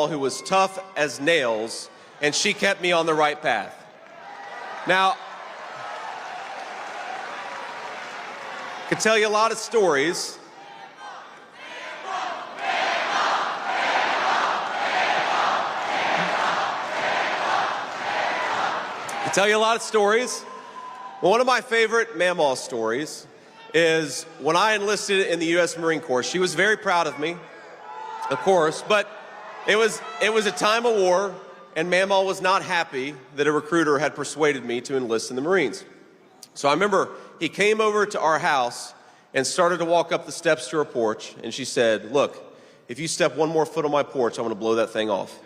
who was tough as nails, and she kept me on the right path. Now, I could tell you a lot of stories. But one of my favorite Mamaw stories is when I enlisted in the U.S. Marine Corps. She was very proud of me, of course, but it was a time of war, and Mamaw was not happy that a recruiter had persuaded me to enlist in the Marines. So I remember he came over to our house and started to walk up the steps to her porch, and she said, "Look, if you step one more foot on my porch, I'm going to blow that thing off."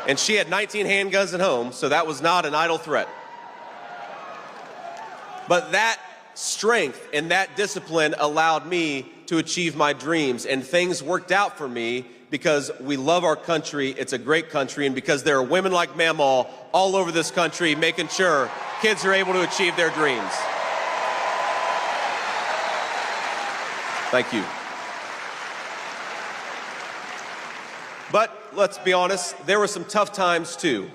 And she had 19 handguns at home, so that was not an idle threat. But that strength and that discipline allowed me to achieve my dreams, and things worked out for me because we love our country. It's a great country, and because there are women like Mamaw all over this country making sure kids are able to achieve their dreams. Thank you. But let's be honest, there were some tough times too.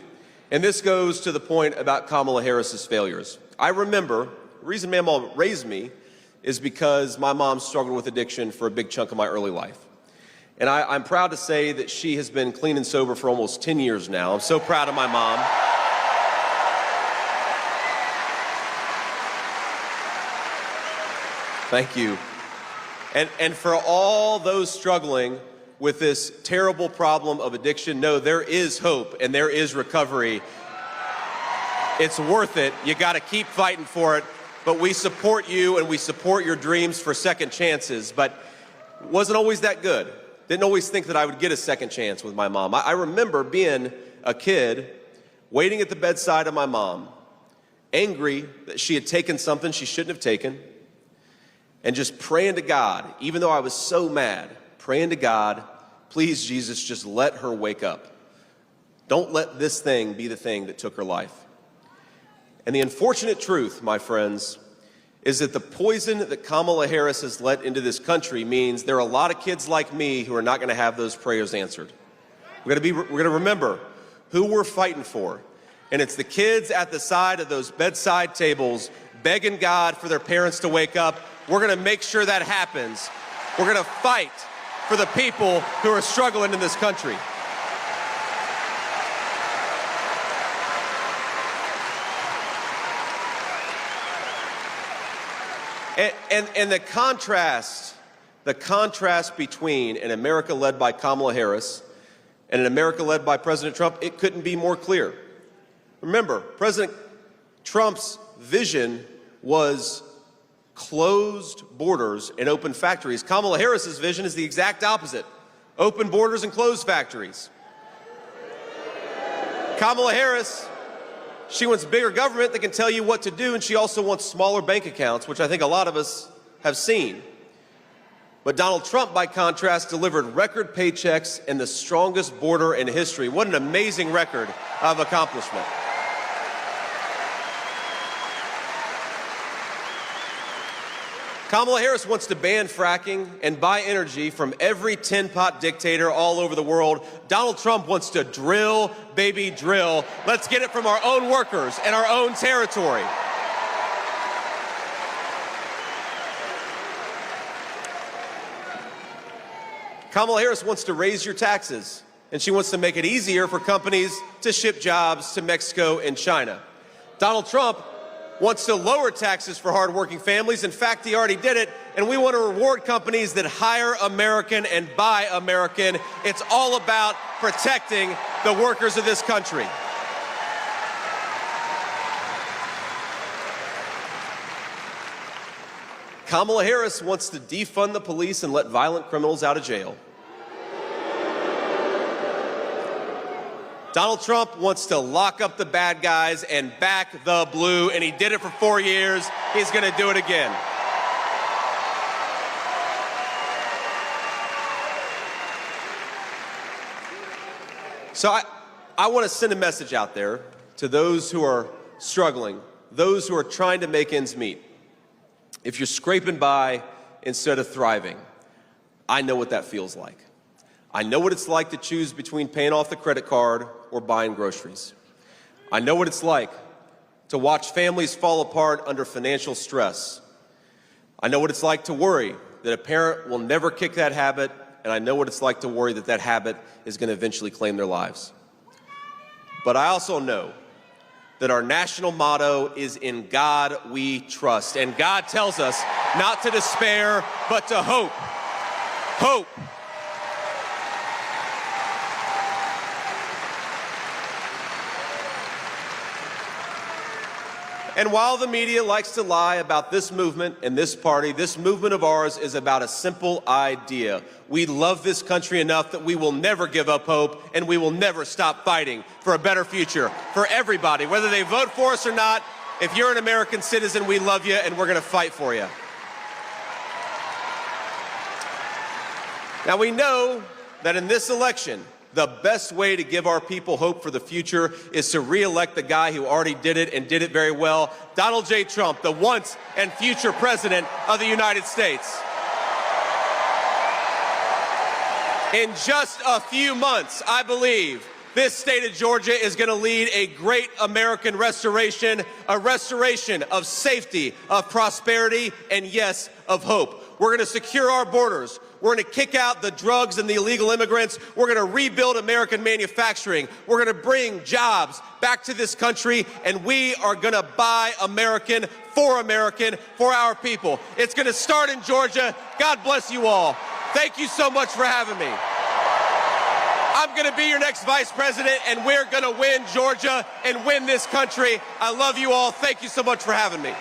And this goes to the point about Kamala Harris's failures. I remember, the reason Mamaw raised me is because my mom struggled with addiction for a big chunk of my early life. And I'm proud to say that she has been clean and sober for almost 10 years now. I'm so proud of my mom. Thank you. And for all those struggling with this terrible problem of addiction, no, there is hope and there is recovery. It's worth it. You got to keep fighting for it. But we support you and we support your dreams for second chances. But it wasn't always that good. Didn't always think that I would get a second chance with my mom. I remember being a kid, waiting at the bedside of my mom, angry that she had taken something she shouldn't have taken, and just praying to God, even though I was so mad, praying to God, please, Jesus, just let her wake up. Don't let this thing be the thing that took her life. And the unfortunate truth, my friends, is that the poison that Kamala Harris has let into this country means there are a lot of kids like me who are not going to have those prayers answered. We're going to remember who we're fighting for. And it's the kids at the side of those bedside tables begging God for their parents to wake up. We're going to make sure that happens. We're going to fight for the people who are struggling in this country. And the contrast between an America led by Kamala Harris and an America led by President Trump, it couldn't be more clear. Remember, President Trump's vision was closed borders and open factories. Kamala Harris's vision is the exact opposite: open borders and closed factories. Kamala Harris, she wants bigger government that can tell you what to do, and she also wants smaller bank accounts, which I think a lot of us have seen. But Donald Trump, by contrast, delivered record paychecks and the strongest border in history. What an amazing record of accomplishment. Kamala Harris wants to ban fracking and buy energy from every tin-pot dictator all over the world. Donald Trump wants to drill, baby, drill. Let's get it from our own workers and our own territory. Kamala Harris wants to raise your taxes, and she wants to make it easier for companies to ship jobs to Mexico and China. Donald Trump wants to lower taxes for hardworking families. In fact, he already did it, and we want to reward companies that hire American and buy American. It's all about protecting the workers of this country. Kamala Harris wants to defund the police and let violent criminals out of jail. Donald Trump wants to lock up the bad guys and back the blue, and he did it for 4 years. He's going to do it again. So I want to send a message out there to those who are struggling, those who are trying to make ends meet. If you're scraping by instead of thriving, I know what that feels like. I know what it's like to choose between paying off the credit card or buying groceries. I know what it's like to watch families fall apart under financial stress. I know what it's like to worry that a parent will never kick that habit, and I know what it's like to worry that that habit is going to eventually claim their lives. But I also know that our national motto is "In God We Trust," and God tells us not to despair, but to hope. Hope. And while the media likes to lie about this movement and this party, this movement of ours is about a simple idea. We love this country enough that we will never give up hope, and we will never stop fighting for a better future for everybody, whether they vote for us or not. If you're an American citizen, we love you, and we're going to fight for you. Now, we know that in this election, the best way to give our people hope for the future is to re-elect the guy who already did it and did it very well, Donald J. Trump, the once and future president of the United States. In just a few months, I believe, this state of Georgia is going to lead a great American restoration, a restoration of safety, of prosperity, and yes, of hope. We're going to secure our borders. We're going to kick out the drugs and the illegal immigrants. We're going to rebuild American manufacturing. We're going to bring jobs back to this country, and we are going to buy American, for our people. It's going to start in Georgia. God bless you all. Thank you so much for having me. I'm going to be your next vice president, and we're going to win Georgia and win this country. I love you all. Thank you so much for having me.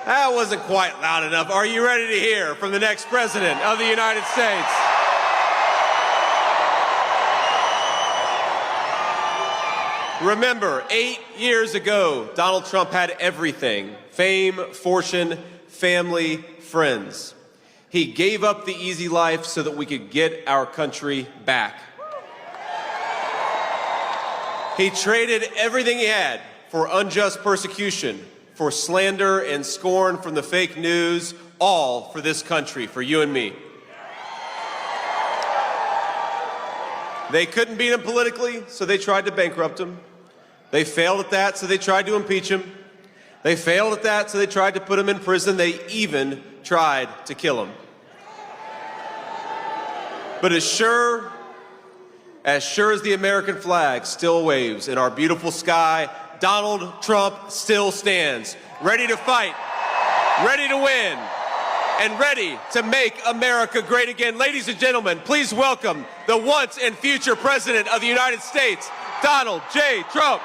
That wasn't quite loud enough. Are you ready to hear from the next president of the United States? Remember, 8 years ago, Donald Trump had everything: fame, fortune, family, friends. He gave up the easy life so that we could get our country back. He traded everything he had for unjust persecution, for slander and scorn from the fake news, all for this country, for you and me. They couldn't beat him politically, so they tried to bankrupt him. They failed at that, so they tried to impeach him. They failed at that, so they tried to put him in prison. They even tried to kill him. But as sure as the American flag still waves in our beautiful sky, Donald Trump still stands, ready to fight, ready to win, and ready to make America great again. Ladies and gentlemen, please welcome the once and future President of the United States, Donald J. Trump.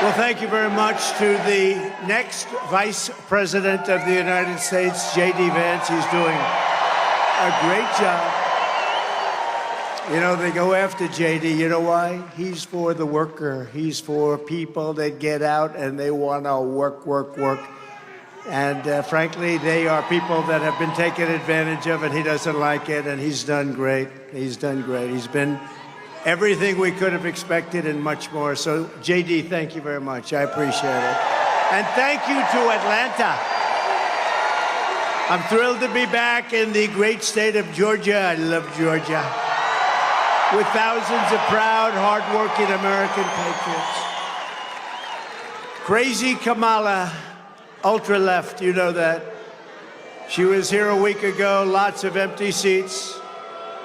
Well, thank you very much to the next Vice President of the United States, J.D. Vance. He's doing a great job. You know, they go after J.D. You know why? He's for the worker. He's for people that get out and they want to work, work, work. And frankly, they are people that have been taken advantage of, and he doesn't like it, and he's done great. He's done great. He's been everything we could have expected and much more. So, J.D., thank you very much. I appreciate it. And thank you to Atlanta. I'm thrilled to be back in the great state of Georgia. I love Georgia. With thousands of proud, hardworking American patriots. Crazy Kamala, ultra-left, you know that. She was here a week ago, lots of empty seats.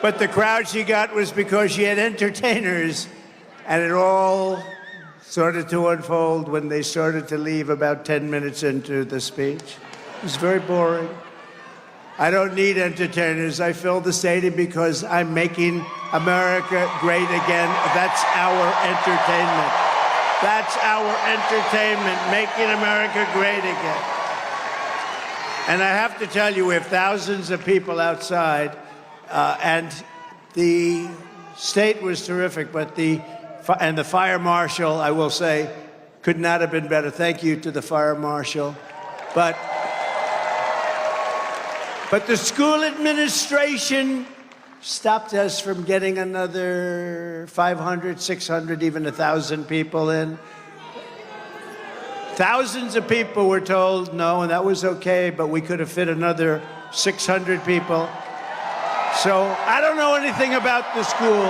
But the crowd she got was because she had entertainers, and it all started to unfold when they started to leave about 10 minutes into the speech. It was very boring. I don't need entertainers. I fill the stadium because I'm making America great again. That's our entertainment. That's our entertainment, making America great again. And I have to tell you, we have thousands of people outside, and the state was terrific, but the fire marshal, I will say, could not have been better. Thank you to the fire marshal. But the school administration stopped us from getting another 500, 600, even 1,000 people in. Thousands of people were told no, and that was okay, but we could have fit another 600 people. So I don't know anything about the school.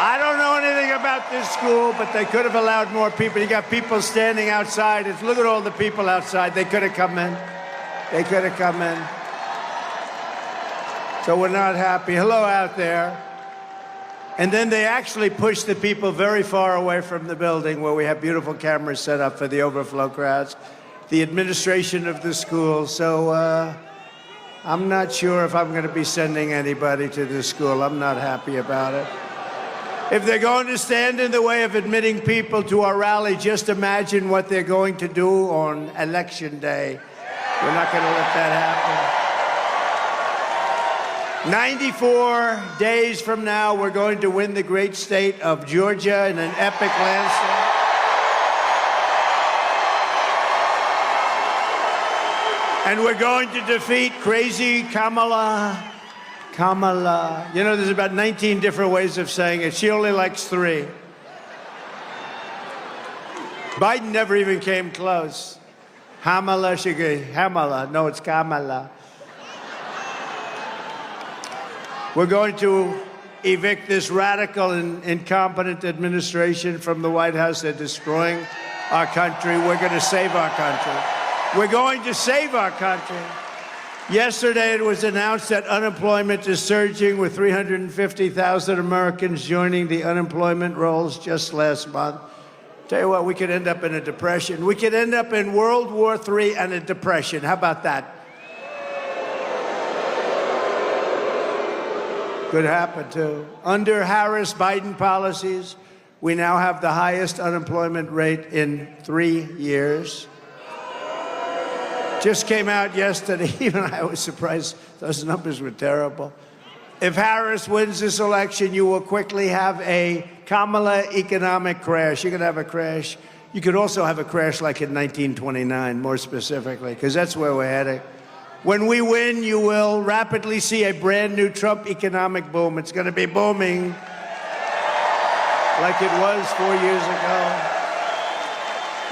I don't know anything about this school, but they could have allowed more people. You got people standing outside. Look at all the people outside. They could have come in. They could have come in. So we're not happy. Hello out there. And then they actually pushed the people very far away from the building where we have beautiful cameras set up for the overflow crowds, the administration of the school. So I'm not sure if I'm going to be sending anybody to this school. I'm not happy about it. If they're going to stand in the way of admitting people to our rally, just imagine what they're going to do on Election Day. We're not going to let that happen. 94 days from now, we're going to win the great state of Georgia in an epic landslide. And we're going to defeat crazy Kamala. You know, there's about 19 different ways of saying it. She only likes 3. Biden never even came close. Hamala, Hamala. No, it's Kamala. We're going to evict this radical and incompetent administration from the White House. They're destroying our country. We're going to save our country. We're going to save our country. Yesterday, it was announced that unemployment is surging, with 350,000 Americans joining the unemployment rolls just last month. Tell you what, we could end up in a depression. We could end up in World War III and a depression. How about that? Could happen, too. Under Harris-Biden policies, we now have the highest unemployment rate in 3 years. Just came out yesterday. Even I was surprised. Those numbers were terrible. If Harris wins this election, you will quickly have a Kamala economic crash. You're going to have a crash. You could also have a crash like in 1929, more specifically, because that's where we're heading. When we win, you will rapidly see a brand new Trump economic boom. It's going to be booming like it was 4 years ago.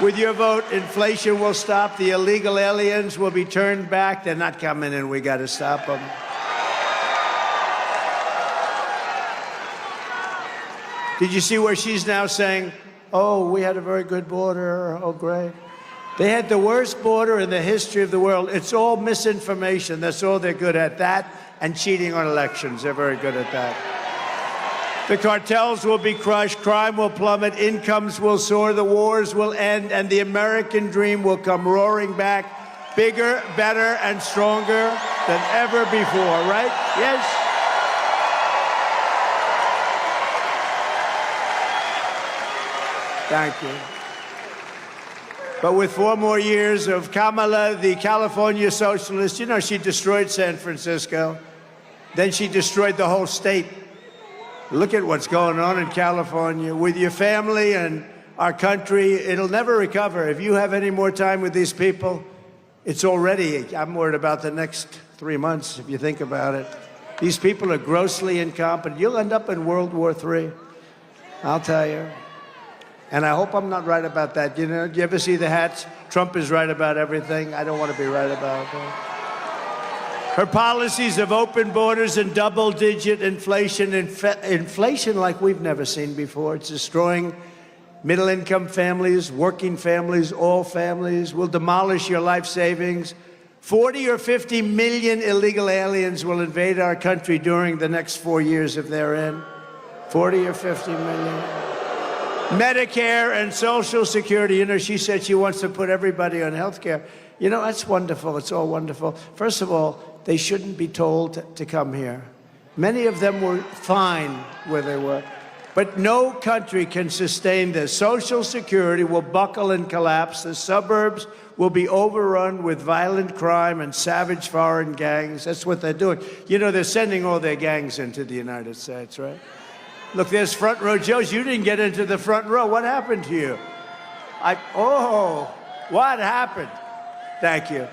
With your vote, inflation will stop. The illegal aliens will be turned back. They're not coming in. We got to stop them. Did you see where she's now saying, oh, we had a very good border. Oh, great. They had the worst border in the history of the world. It's all misinformation. That's all they're good at, that and cheating on elections. They're very good at that. The cartels will be crushed, crime will plummet, incomes will soar, the wars will end, and the American dream will come roaring back, bigger, better, and stronger than ever before, right? Yes? Thank you. But with 4 more years of Kamala, the California socialist, you know, she destroyed San Francisco. Then she destroyed the whole state. Look at what's going on in California. With your family and our country, it'll never recover. If you have any more time with these people, it's already, I'm worried about the next 3 months, if you think about it. These people are grossly incompetent. You'll end up in World War III, I'll tell you. And I hope I'm not right about that. You know, do you ever see the hats? Trump is right about everything. I don't want to be right about that. Her policies of open borders and double-digit inflation, inflation like we've never seen before. It's destroying middle-income families, working families, all families. Will demolish your life savings. 40 or 50 million illegal aliens will invade our country during the next 4 years if they're in. 40 or 50 million. Medicare and Social Security. You know, she said she wants to put everybody on health care. You know, that's wonderful. It's all wonderful. First of all, they shouldn't be told to come here. Many of them were fine where they were. But no country can sustain this. Social Security will buckle and collapse. The suburbs will be overrun with violent crime and savage foreign gangs. That's what they're doing. You know, they're sending all their gangs into the United States, right? Look, there's front row Joes. You didn't get into the front row. What happened to you? What happened? Thank you.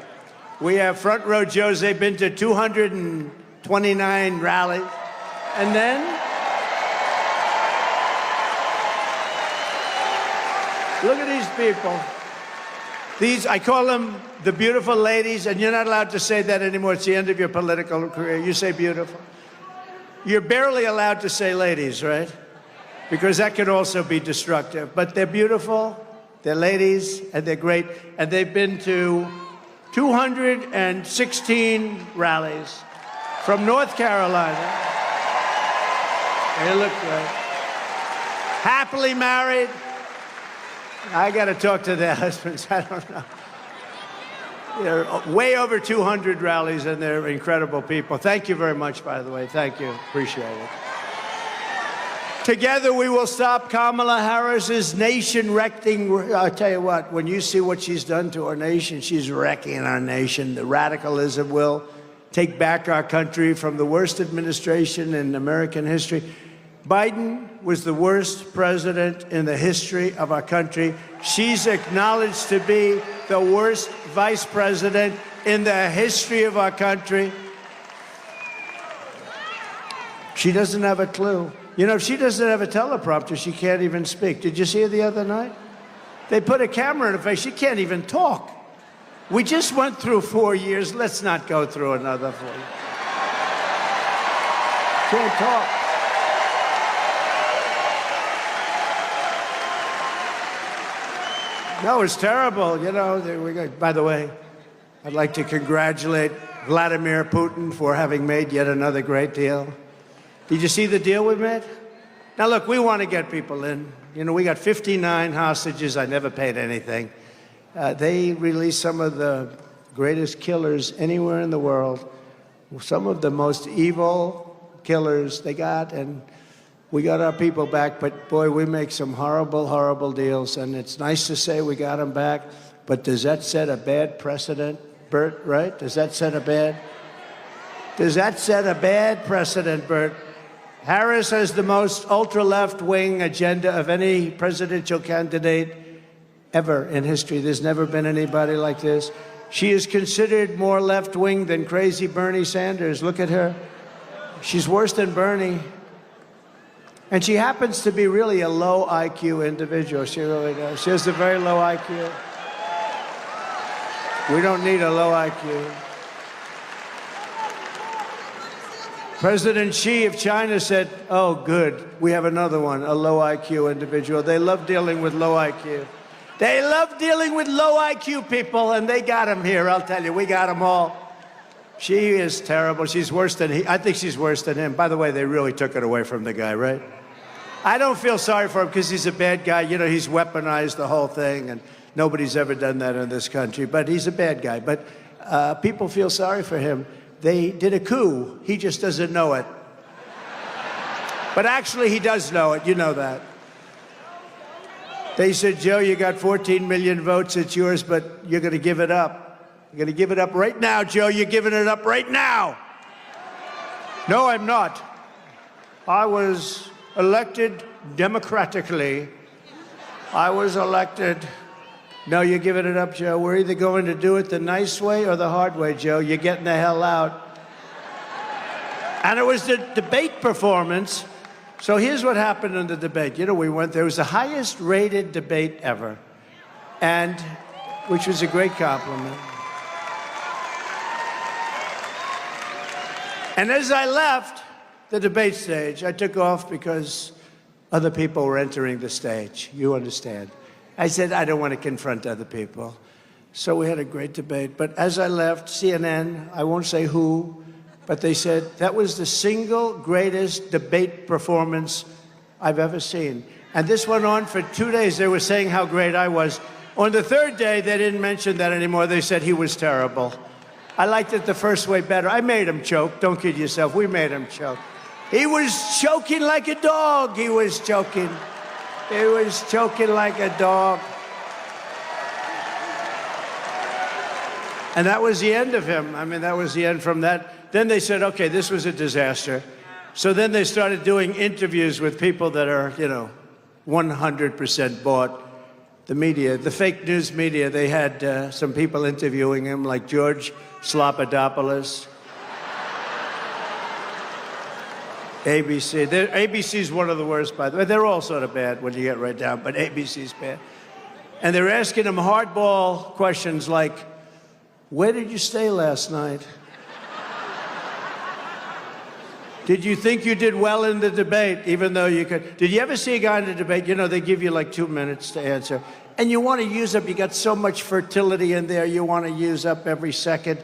We have front row Joes. They've been to 229 rallies. And then, look at these people. I call them the beautiful ladies, and you're not allowed to say that anymore. It's the end of your political career. You say beautiful. You're barely allowed to say ladies, right? Because that could also be destructive. But they're beautiful, they're ladies, and they're great. And they've been to 216 rallies from North Carolina. They look great. Happily married. I got to talk to their husbands. I don't know. They're way over 200 rallies, and they're incredible people. Thank you very much, by the way. Thank you. Appreciate it. Together, we will stop Kamala Harris's nation-wrecking. I'll tell you what, when you see what she's done to our nation, she's wrecking our nation. The radicalism will take back our country from the worst administration in American history. Biden was the worst president in the history of our country. She's acknowledged to be the worst vice president in the history of our country. She doesn't have a clue. You know, if she doesn't have a teleprompter, she can't even speak. Did you see her the other night? They put a camera in her face. She can't even talk. We just went through 4 years. Let's not go through another 4 years. Can't talk. No, it's terrible. You know, by the way, I'd like to congratulate Vladimir Putin for having made yet another great deal. Did you see the deal we made? Now, look, we want to get people in. You know, we got 59 hostages. I never paid anything. They released some of the greatest killers anywhere in the world, some of the most evil killers they got, and we got our people back, but boy, we make some horrible, horrible deals, and it's nice to say we got them back, but does that set a bad precedent, Bert, right? Does that set a bad precedent, Bert? Harris has the most ultra-left-wing agenda of any presidential candidate ever in history. There's never been anybody like this. She is considered more left-wing than crazy Bernie Sanders. Look at her. She's worse than Bernie. And she happens to be really a low IQ individual. She really does. She has a very low IQ. We don't need a low IQ. President Xi of China said, oh, good, we have another one, a low IQ individual. They love dealing with low IQ. They love dealing with low IQ people, and they got them here, I'll tell you. We got them all. She is terrible. She's worse than he. I think she's worse than him. By the way, they really took it away from the guy, right? I don't feel sorry for him because he's a bad guy. You know, he's weaponized the whole thing, and nobody's ever done that in this country. But he's a bad guy. But people feel sorry for him. They did a coup. He just doesn't know it. But actually, he does know it. You know that. They said, Joe, you got 14 million votes. It's yours, but you're going to give it up. You're going to give it up right now, Joe. You're giving it up right now. No, I'm not. I was elected democratically. I was elected. No, you're giving it up, Joe. We're either going to do it the nice way or the hard way, Joe. You're getting the hell out. And it was the debate performance. So here's what happened in the debate. You know, we went there. It was the highest rated debate ever, and which was a great compliment. And as I left the debate stage, I took off because other people were entering the stage. You understand. I said, I don't want to confront other people. So we had a great debate. But as I left, CNN, I won't say who, but they said, that was the single greatest debate performance I've ever seen. And this went on for 2 days. They were saying how great I was. On the third day, they didn't mention that anymore. They said he was terrible. I liked it the first way better. I made him choke. Don't kid yourself. We made him choke. He was choking like a dog. He was choking. He was choking like a dog. And that was the end of him. I mean, that was the end from that. Then they said, okay, this was a disaster. So then they started doing interviews with people that are, 100% bought. The media, the fake news media, they had some people interviewing him, like George Slopadopoulos. ABC. ABC's one of the worst, by the way. They're all sort of bad when you get right down, but ABC's bad. And they're asking him hardball questions like, where did you stay last night? Did you think you did well in the debate, even though you could? Did you ever see a guy in a debate, they give you like 2 minutes to answer, and you want to use up, you got so much fertility in there, you want to use up every second,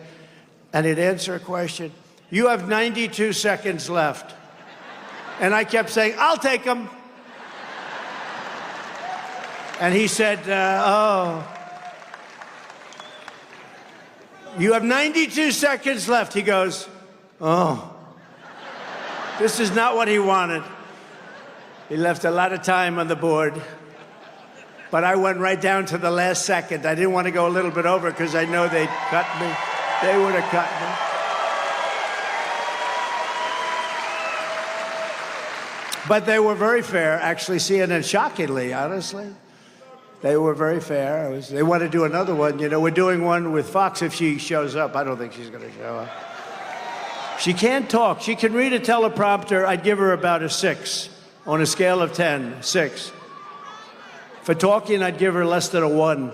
and he'd answer a question. You have 92 seconds left. And I kept saying, I'll take them. And he said, you have 92 seconds left. He goes, oh. This is not what he wanted. He left a lot of time on the board. But I went right down to the last second. I didn't want to go a little bit over because I know they'd cut me. They would have cut me. But they were very fair, actually, CNN, shockingly, honestly. They were very fair. They want to do another one. We're doing one with Fox if she shows up. I don't think she's going to show up. She can't talk. She can read a teleprompter. I'd give her about a 6 on a scale of 10, 6. For talking, I'd give her less than a 1.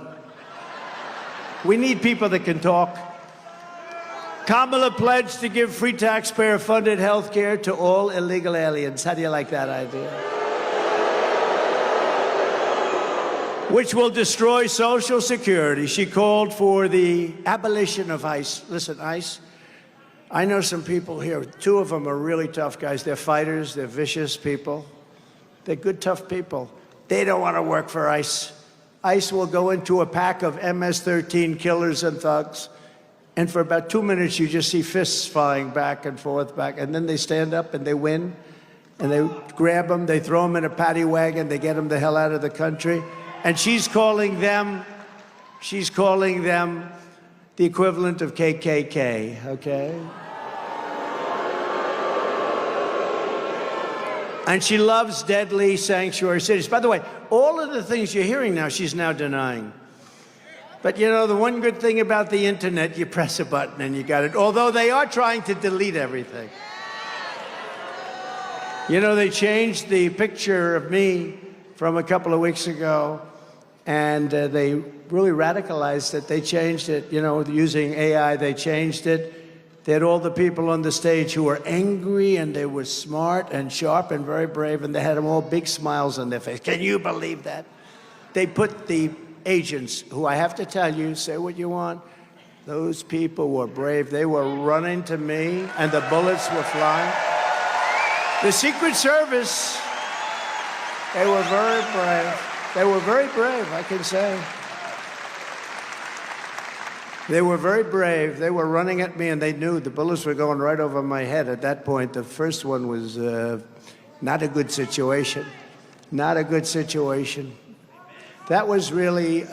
We need people that can talk. Kamala pledged to give free taxpayer-funded health care to all illegal aliens. How do you like that idea? Which will destroy Social Security. She called for the abolition of ICE. Listen, ICE, I know some people here. 2 of them are really tough guys. They're fighters. They're vicious people. They're good, tough people. They don't want to work for ICE. ICE will go into a pack of MS-13 killers and thugs, and for about 2 minutes, you just see fists flying back and forth, and then they stand up and they win, and they grab them, they throw them in a paddy wagon, they get them the hell out of the country, and she's calling them the equivalent of KKK, okay? And she loves deadly sanctuary cities. By the way, all of the things you're hearing now, she's now denying. But the one good thing about the internet, you press a button and you got it. Although they are trying to delete everything. They changed the picture of me from a couple of weeks ago, and they really radicalized it. They changed it, using AI, they changed it. They had all the people on the stage who were angry, and they were smart and sharp and very brave, and they had them all big smiles on their face. Can you believe that? They put the agents, who I have to tell you, say what you want, those people were brave. They were running to me, and the bullets were flying. The Secret Service, they were very brave. They were very brave, I can say. They were very brave. They were running at me, and they knew the bullets were going right over my head. At that point, the first one was not a good situation. Not a good situation. That was really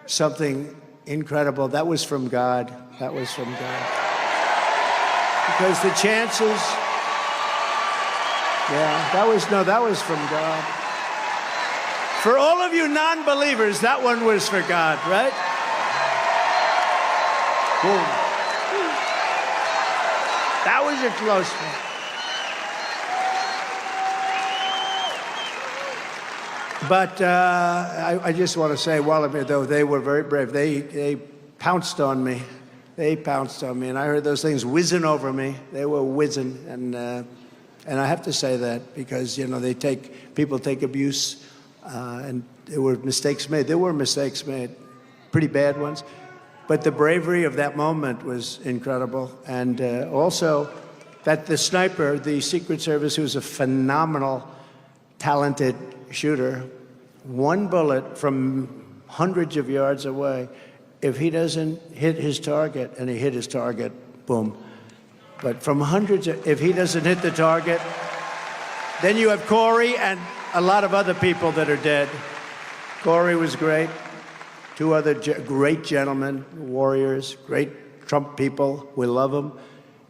something incredible. That was from God. That was from God. Because the chances, that was from God. For all of you non-believers, that one was for God, right? Boom. That was a close one. But I just want to say, while I'm here, though, they were very brave. They pounced on me. They pounced on me, and I heard those things whizzing over me. They were whizzing, and I have to say that because people take abuse, and there were mistakes made. There were mistakes made, pretty bad ones. But the bravery of that moment was incredible. And also that the sniper, the Secret Service, who's a phenomenal, talented shooter, one bullet from hundreds of yards away, if he doesn't hit his target, and he hit his target, boom. But from hundreds, if he doesn't hit the target, then you have Corey and a lot of other people that are dead. Corey was great. Two other great gentlemen, warriors, great Trump people. We love them.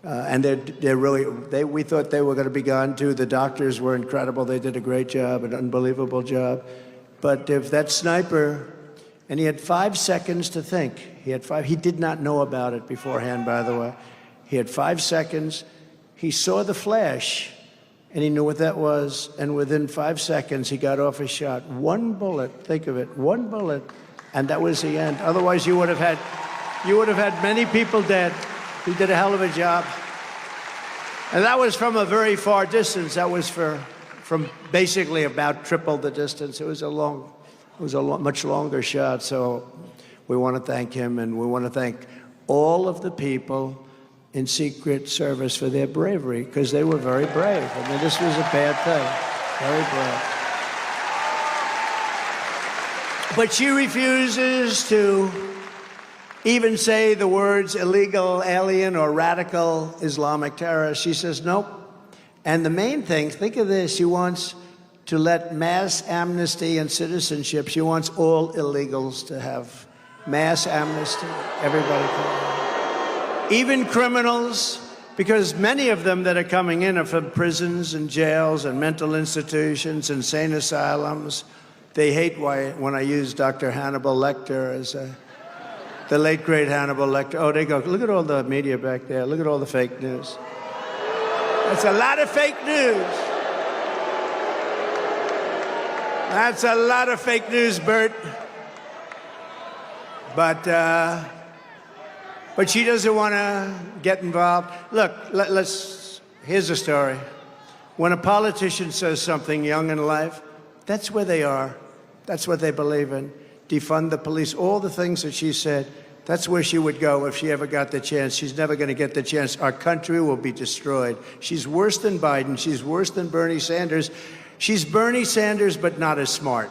And they're really, we thought they were going to be gone too. The doctors were incredible. They did a great job, an unbelievable job. But if that sniper, and he had 5 seconds to think. He did not know about it beforehand, by the way. He had 5 seconds. He saw the flash, and he knew what that was. And within 5 seconds, he got off his shot. One bullet, think of it, one bullet. And that was the end. Otherwise, you would have had many people dead. He did a hell of a job. And that was from a very far distance. That was from basically about triple the distance. It was a much longer shot. So we want to thank him, and we want to thank all of the people in Secret Service for their bravery, because they were very brave. I mean, this was a bad thing. Very brave. But she refuses to even say the words illegal alien or radical Islamic terrorist. She says nope. And the main thing, think of this, she wants to let mass amnesty and citizenship. She wants all illegals to have mass amnesty. Everybody can. Even criminals, because many of them that are coming in are from prisons and jails and mental institutions, insane asylums. They hate when I use Dr. Hannibal Lecter as the late, great Hannibal Lecter. Oh, they go, look at all the media back there. Look at all the fake news. That's a lot of fake news. That's a lot of fake news, Bert. But she doesn't want to get involved. Look, here's a story. When a politician says something young in life, that's where they are. That's what they believe in. Defund the police, all the things that she said, that's where she would go if she ever got the chance. She's never going to get the chance. Our country will be destroyed. She's worse than Biden. She's worse than Bernie Sanders. She's Bernie Sanders, but not as smart.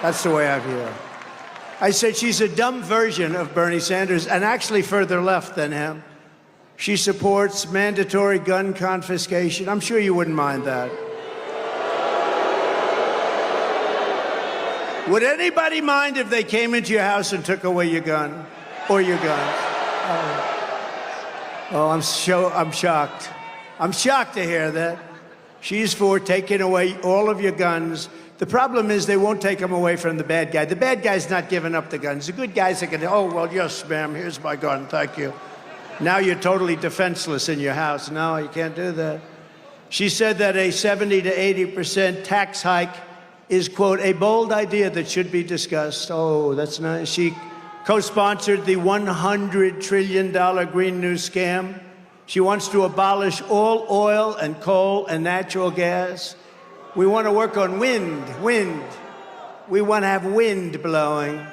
That's the way I view her. I said she's a dumb version of Bernie Sanders, and actually further left than him. She supports mandatory gun confiscation. I'm sure you wouldn't mind that. Would anybody mind if they came into your house and took away your gun or your guns? Oh, I'm shocked. I'm shocked to hear that. She's for taking away all of your guns. The problem is they won't take them away from the bad guy. The bad guy's not giving up the guns. The good guys are going to, oh, well, yes, ma'am, here's my gun, thank you. Now you're totally defenseless in your house. No, you can't do that. She said that a 70 to 80% tax hike is, quote, a bold idea that should be discussed. Oh, that's nice. She co-sponsored the $100 trillion Green New scam. She wants to abolish all oil and coal and natural gas. We want to work on wind. We want to have wind blowing.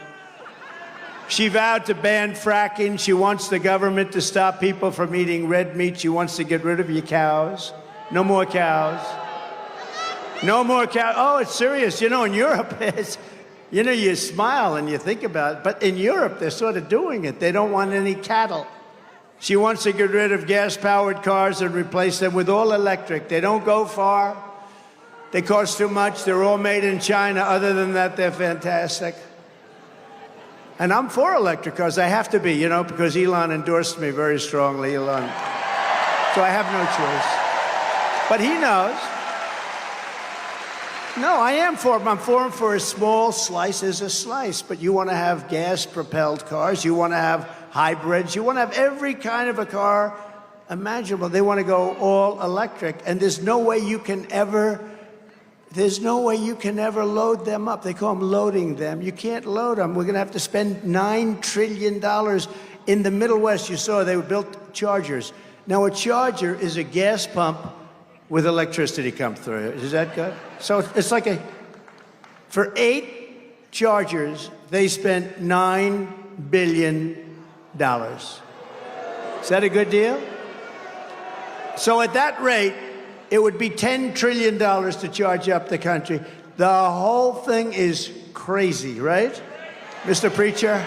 She vowed to ban fracking. She wants the government to stop people from eating red meat. She wants to get rid of your cows. No more cows. No more cows. Oh, it's serious. You know, in Europe, you smile and you think about it. But in Europe, they're sort of doing it. They don't want any cattle. She wants to get rid of gas-powered cars and replace them with all electric. They don't go far. They cost too much. They're all made in China. Other than that, they're fantastic. And I'm for electric cars. I have to be, you know, because Elon endorsed me very strongly, Elon. So I have no choice. But he knows. No, I am for him. I'm for him for a small slice is a slice. But you want to have gas-propelled cars. You want to have hybrids. You want to have every kind of a car imaginable. They want to go all electric. And there's no way you can ever load them up. They call them loading them. You can't load them. We're going to have to spend $9 trillion in the Middle West. You saw they built chargers. Now, a charger is a gas pump with electricity come through. Is that good? So it's like for 8 chargers, they spent $9 billion. Is that a good deal? So at that rate, it would be $10 trillion to charge up the country. The whole thing is crazy, right, Mr. Preacher?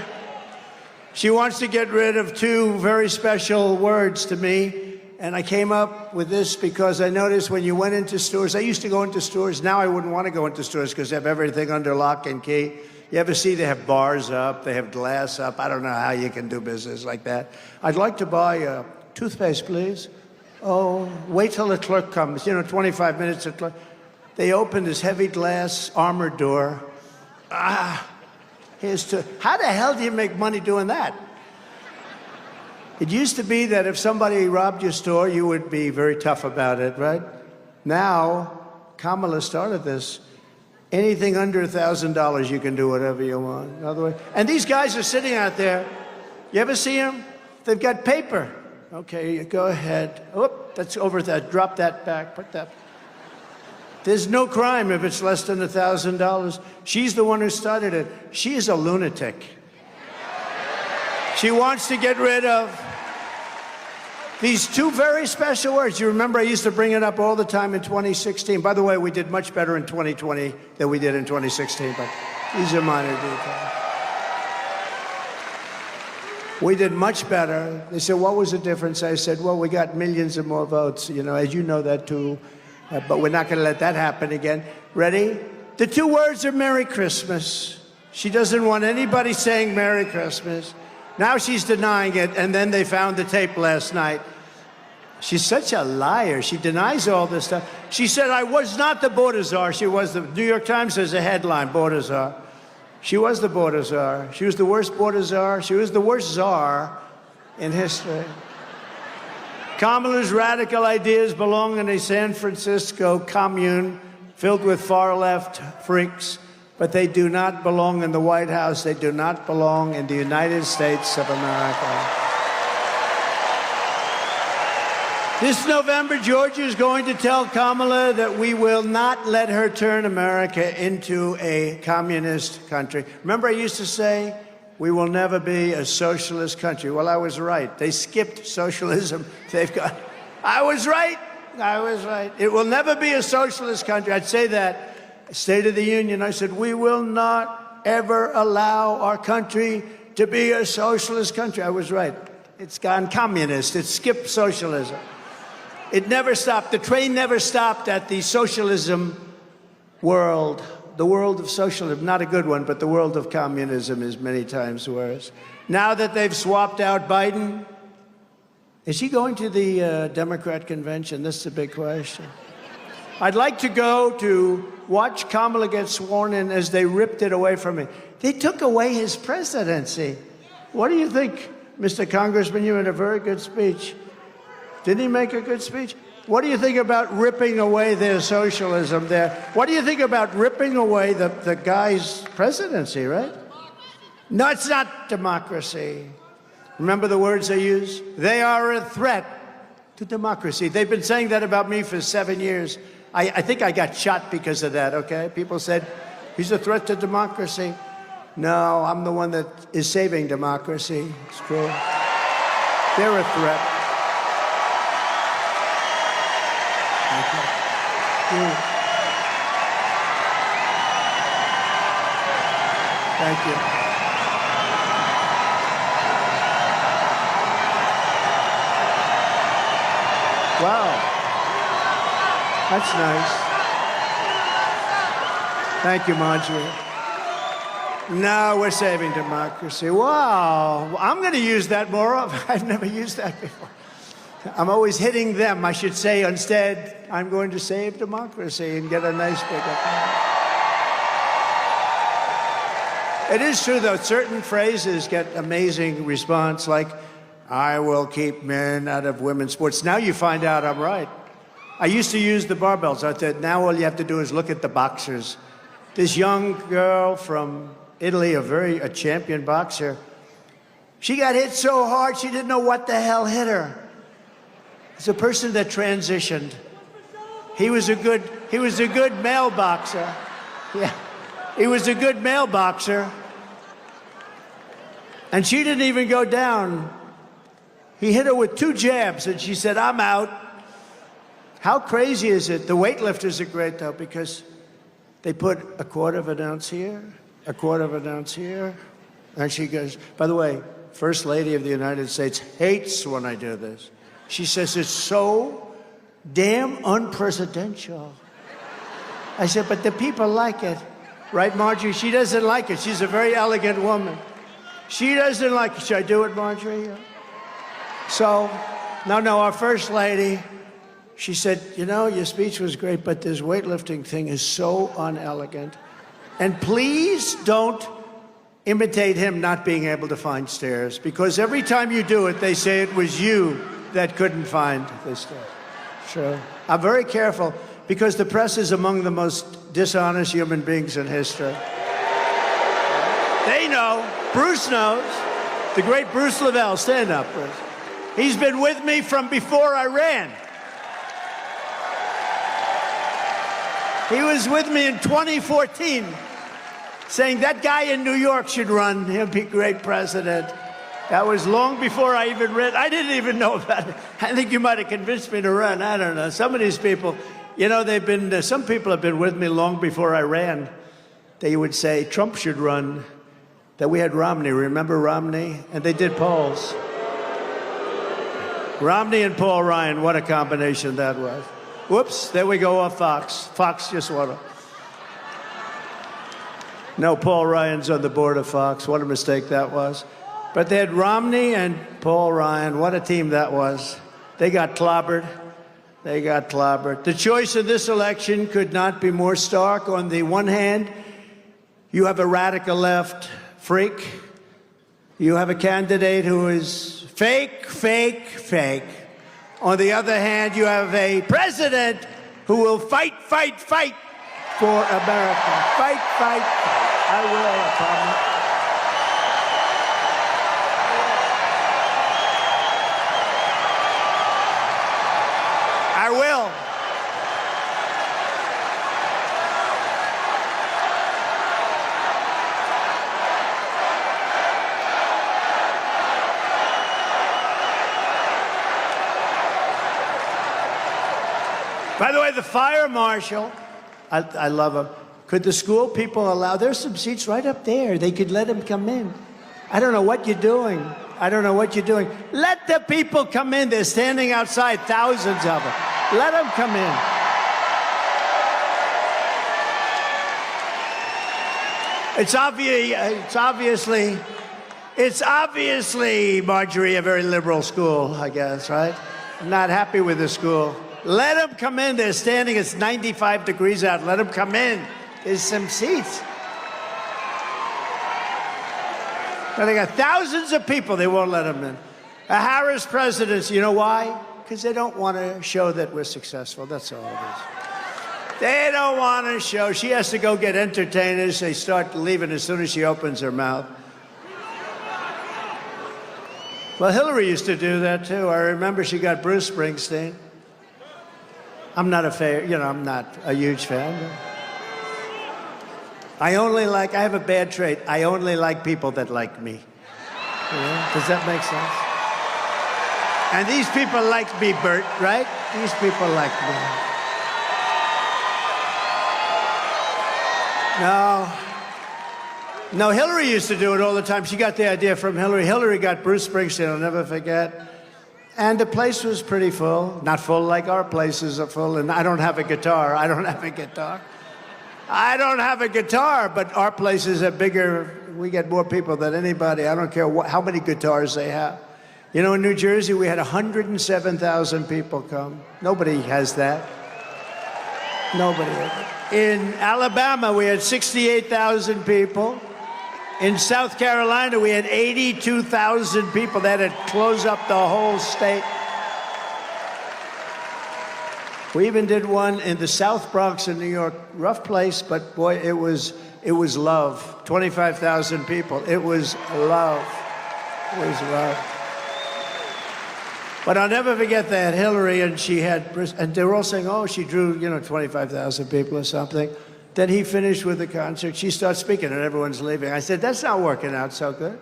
She wants to get rid of two very special words to me, and I came up with this because I noticed when you went into stores, I used to go into stores, now I wouldn't want to go into stores because they have everything under lock and key. You ever see they have bars up, they have glass up? I don't know how you can do business like that. I'd like to buy a toothpaste, please. Oh, wait till the clerk comes, 25 minutes the clerk. They open this heavy glass armored door. How the hell do you make money doing that? It used to be that if somebody robbed your store, you would be very tough about it, right? Now, Kamala started this. Anything under $1,000, you can do whatever you want. And these guys are sitting out there. You ever see them? They've got paper. Okay, go ahead. Oh, that's over that. Drop that back. Put that. There's no crime if it's less than $1,000. She's the one who started it. She is a lunatic. She wants to get rid of these two very special words. You remember I used to bring it up all the time in 2016. By the way, we did much better in 2020 than we did in 2016, but these are minor details. We did much better. They said, what was the difference? I said, well, we got millions of more votes, as you know that too. But we're not going to let that happen again. Ready? The two words are Merry Christmas. She doesn't want anybody saying Merry Christmas. Now she's denying it, and then they found the tape last night. She's such a liar. She denies all this stuff. She said, I was not the border czar. She was the New York Times has a headline, border czar. She was the border czar. She was the worst border czar. She was the worst czar in history. Kamala's radical ideas belong in a San Francisco commune filled with far-left freaks, but they do not belong in the White House. They do not belong in the United States of America. This November, Georgia is going to tell Kamala that we will not let her turn America into a communist country. Remember I used to say, we will never be a socialist country. Well, I was right. They skipped socialism. I was right. I was right. It will never be a socialist country. I'd say that. State of the Union, I said, we will not ever allow our country to be a socialist country. I was right. It's gone communist. It skipped socialism. It never stopped. The train never stopped at the socialism world. The world of socialism, not a good one, but the world of communism is many times worse. Now that they've swapped out Biden, is he going to the Democrat convention? This is a big question. I'd like to go to watch Kamala get sworn in as they ripped it away from him. They took away his presidency. What do you think, Mr. Congressman? You had a very good speech. Didn't he make a good speech? What do you think about ripping away their socialism there? What do you think about ripping away the guy's presidency, right? No, it's not democracy. Remember the words they use? They are a threat to democracy. They've been saying that about me for 7 years. I think I got shot because of that, okay? People said, he's a threat to democracy. No, I'm the one that is saving democracy. It's true. They're a threat. Thank you. Thank you. Wow. That's nice. Thank you, Marjorie. No, we're saving democracy. Wow. I'm going to use that more often. I've never used that before. I'm always hitting them. I should say instead, I'm going to save democracy and get a nice big applause. It is true, though, certain phrases get amazing response, like, I will keep men out of women's sports. Now you find out I'm right. I used to use the barbells. I thought, now all you have to do is look at the boxers. This young girl from Italy, a champion boxer, she got hit so hard she didn't know what the hell hit her. It's a person that transitioned. He was a good male boxer. Yeah, he was a good male boxer. And she didn't even go down. He hit her with 2 jabs, and she said, I'm out. How crazy is it? The weightlifters are great, though, because they put a quarter of an ounce here, a quarter of an ounce here. And she goes, by the way, First Lady of the United States hates when I do this. She says, it's so damn unpresidential. I said, but the people like it. Right, Marjorie? She doesn't like it. She's a very elegant woman. She doesn't like it. Should I do it, Marjorie? So, no, our First Lady, she said, you know, your speech was great, but this weightlifting thing is so unelegant. And please don't imitate him not being able to find stairs, because every time you do it, they say it was you that couldn't find the stairs. Sure. I'm very careful, because the press is among the most dishonest human beings in history. They know. Bruce knows. The great Bruce Lavelle. Stand up, Bruce. He's been with me from before I ran. He was with me in 2014, saying that guy in New York should run. He'll be great president. That was long before I even read. I didn't even know about it. I think you might have convinced me to run. I don't know. Some of these people, you know, some people have been with me long before I ran. They would say, Trump should run. That we had Romney. Remember Romney? And they did polls. Romney and Paul Ryan, what a combination that was. Whoops, there we go off Fox. Fox just won it. No, Paul Ryan's on the board of Fox. What a mistake that was. But they had Romney and Paul Ryan. What a team that was. They got clobbered. They got clobbered. The choice in this election could not be more stark. On the one hand, you have a radical left freak. You have a candidate who is fake, fake, fake. On the other hand, you have a president who will fight, fight, fight for America. Fight, fight, fight. I will, I promise. I will. By the way, the fire marshal, I love him. Could the school people allow, there's some seats right up there. They could let him come in. I don't know what you're doing. I don't know what you're doing. Let the people come in. They're standing outside, thousands of them. Let them come in. It's obviously, Marjorie, a very liberal school, I guess, right? I'm not happy with the school. Let them come in. They're standing. It's 95 degrees out. Let them come in. There's some seats. But they got thousands of people. They won't let them in. A Harris presidency. You know why? Because they don't want to show that we're successful. That's all it is. They don't want to show. She has to go get entertainers. They start leaving as soon as she opens her mouth. Well, Hillary used to do that, too. I remember she got Bruce Springsteen. I'm not a fan, you know, I'm not a huge fan. I have a bad trait. I only like people that like me. You know? Does that make sense? And these people like me, Bert, right? These people like me. No, Hillary used to do it all the time. She got the idea from Hillary. Hillary got Bruce Springsteen, I'll never forget. And the place was pretty full. Not full like our places are full. And I don't have a guitar. I don't have a guitar, but our places are bigger. We get more people than anybody. I don't care how many guitars they have. You know, in New Jersey, we had 107,000 people come. Nobody has that. Nobody. In Alabama, we had 68,000 people. In South Carolina, we had 82,000 people. That had closed up the whole state. We even did one in the South Bronx in New York. Rough place, but boy, it was love. 25,000 people. It was love. It was love. But I'll never forget that Hillary, and she had, and they were all saying, oh, she drew, 25,000 people or something. Then he finished with the concert. She starts speaking, and everyone's leaving. I said, that's not working out so good.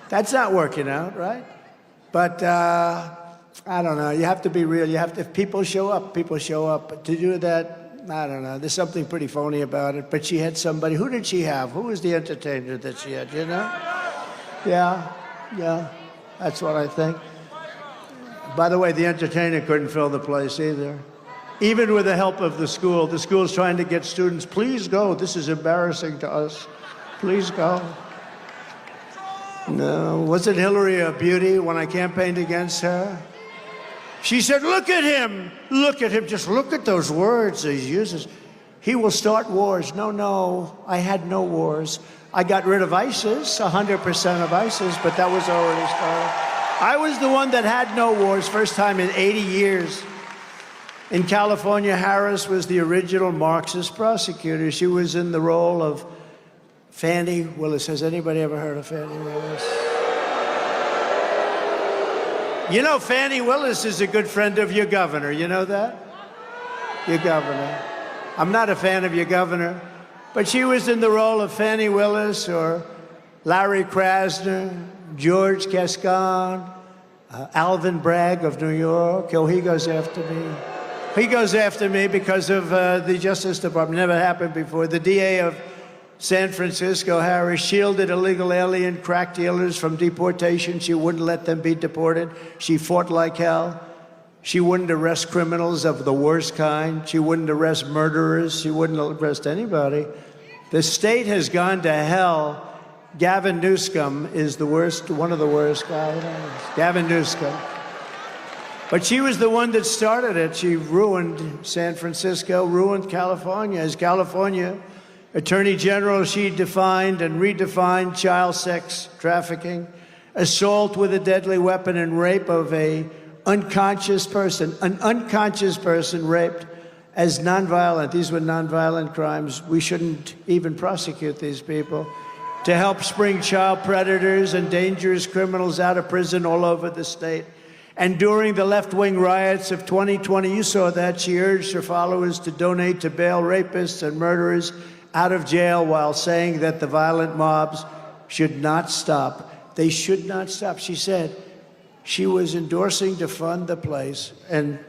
That's not working out, right? But I don't know. You have to be real. If people show up, people show up. But to do that, I don't know, there's something pretty phony about it, but she had somebody. Who did she have? Who was the entertainer that she had, you know? Yeah, that's what I think. By the way, the entertainer couldn't fill the place either. Even with the help of the school's trying to get students, please go, this is embarrassing to us. Please go. No, wasn't Hillary a beauty when I campaigned against her? She said, look at him, just look at those words he uses. He will start wars. No, I had no wars. I got rid of ISIS, 100% of ISIS, but that was already started. I was the one that had no wars, first time in 80 years. In California, Harris was the original Marxist prosecutor. She was in the role of Fannie Willis. Has anybody ever heard of Fannie Willis? You know, Fannie Willis is a good friend of your governor. You know that? Your governor. I'm not a fan of your governor, but she was in the role of Fannie Willis or Larry Krasner, George Gascon, Alvin Bragg of New York. Oh, he goes after me. He goes after me because of the Justice Department. Never happened before. The DA of San Francisco, Harris, shielded illegal alien crack dealers from deportation. She wouldn't let them be deported. She fought like hell. She wouldn't arrest criminals of the worst kind. She wouldn't arrest murderers. She wouldn't arrest anybody. The state has gone to hell. Gavin Newsom is the worst, one of the worst guys. Gavin Newsom. But she was the one that started it. She ruined San Francisco, ruined California. As California Attorney General, she defined and redefined child sex trafficking, assault with a deadly weapon, and rape of an unconscious person raped as nonviolent. These were nonviolent crimes. We shouldn't even prosecute these people. To help spring child predators and dangerous criminals out of prison all over the state. And during the left-wing riots of 2020, you saw that, she urged her followers to donate to bail rapists and murderers out of jail while saying that the violent mobs should not stop. They should not stop. She said she was endorsing to fund the police, and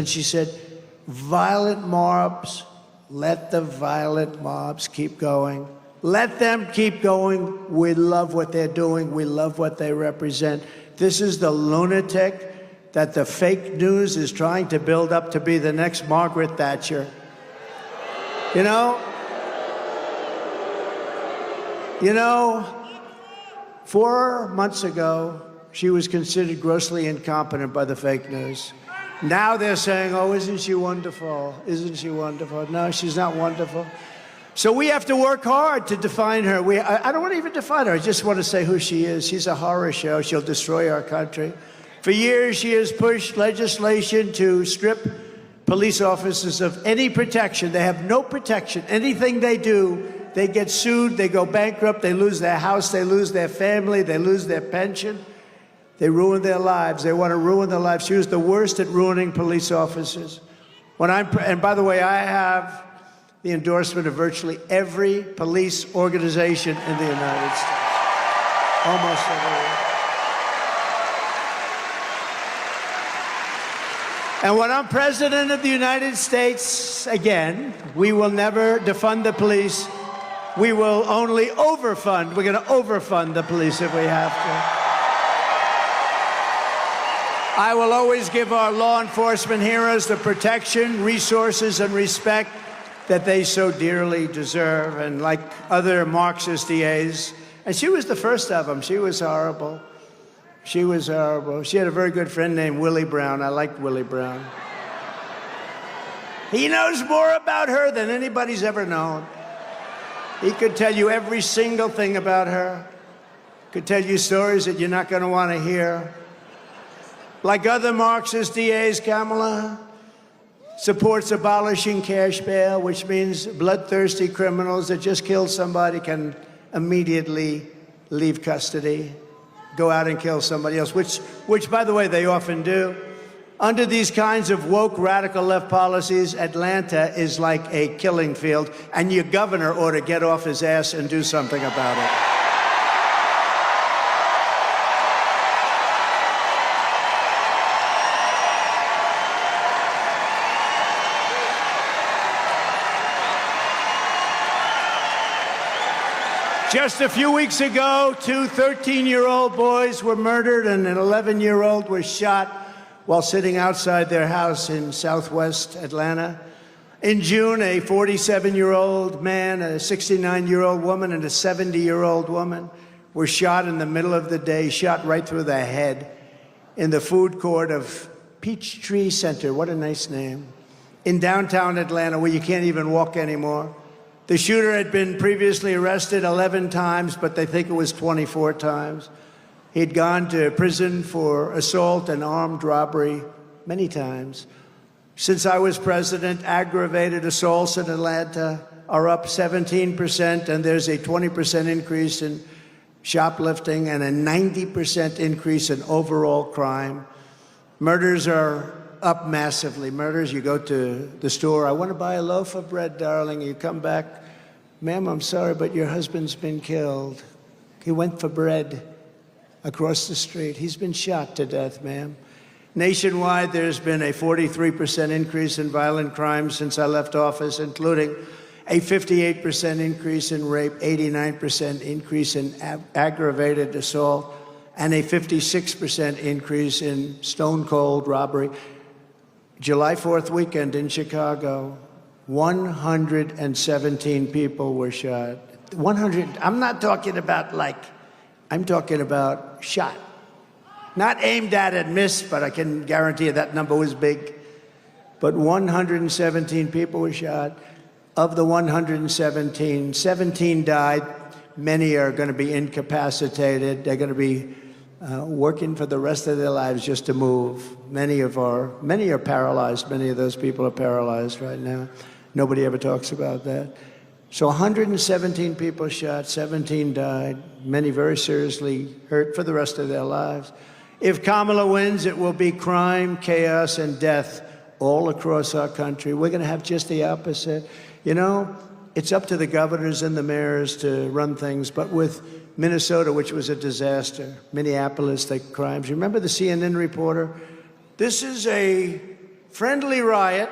she said, violent mobs, let the violent mobs keep going. Let them keep going. We love what they're doing. We love what they represent. This is the lunatic that the fake news is trying to build up to be the next Margaret Thatcher. You know, 4 months ago, she was considered grossly incompetent by the fake news. Now they're saying, oh, isn't she wonderful? Isn't she wonderful? No, she's not wonderful. So we have to work hard to define her. I don't want to even define her. I just want to say who she is. She's a horror show. She'll destroy our country. For years, she has pushed legislation to strip police officers of any protection. They have no protection. Anything they do, they get sued, they go bankrupt, they lose their house, they lose their family, they lose their pension. They ruin their lives. They want to ruin their lives. She was the worst at ruining police officers. And by the way, I have the endorsement of virtually every police organization in the United States. Almost every. And when I'm president of the United States, again, we will never defund the police. We will only overfund. We're going to overfund the police if we have to. I will always give our law enforcement heroes the protection, resources, and respect that they so dearly deserve. And like other Marxist DAs, and she was the first of them. She was horrible. She was horrible. She had a very good friend named Willie Brown. I liked Willie Brown. He knows more about her than anybody's ever known. He could tell you every single thing about her. Could tell you stories that you're not going to want to hear. Like other Marxist DAs, Kamala supports abolishing cash bail, which means bloodthirsty criminals that just killed somebody can immediately leave custody, go out and kill somebody else, which by the way, they often do. Under these kinds of woke radical left policies, Atlanta is like a killing field, and your governor ought to get off his ass and do something about it. Just a few weeks ago, two 13-year-old boys were murdered and an 11-year-old was shot while sitting outside their house in southwest Atlanta. In June, a 47-year-old man, a 69-year-old woman, and a 70-year-old woman were shot in the middle of the day, shot right through the head in the food court of Peachtree Center, what a nice name, in downtown Atlanta, where you can't even walk anymore. The shooter had been previously arrested 11 times, but they think it was 24 times. He'd gone to prison for assault and armed robbery many times. Since I was president, aggravated assaults in Atlanta are up 17%, and there's a 20% increase in shoplifting and a 90% increase in overall crime. Murders are up massively. Murders, you go to the store, I want to buy a loaf of bread, darling. You come back, ma'am, I'm sorry, but your husband's been killed. He went for bread across the street. He's been shot to death, ma'am. Nationwide, there's been a 43% increase in violent crime since I left office, including a 58% increase in rape, 89% increase in aggravated assault, and a 56% increase in stone-cold robbery. July 4th weekend in Chicago, 117 people were shot. 100, I'm not talking about I'm talking about shot. Not aimed at and missed, but I can guarantee you that number was big. But 117 people were shot. Of the 117, 17 died. Many are going to be incapacitated. They're going to be working for the rest of their lives just to move. Many are paralyzed. Many of those people are paralyzed right now. Nobody ever talks about that. So 117 people shot, 17 died, many very seriously hurt for the rest of their lives. If Kamala wins, it will be crime, chaos, and death all across our country. We're going to have just the opposite. You know, it's up to the governors and the mayors to run things, but with Minnesota, which was a disaster, Minneapolis, the crimes. Remember the CNN reporter? This is a friendly riot.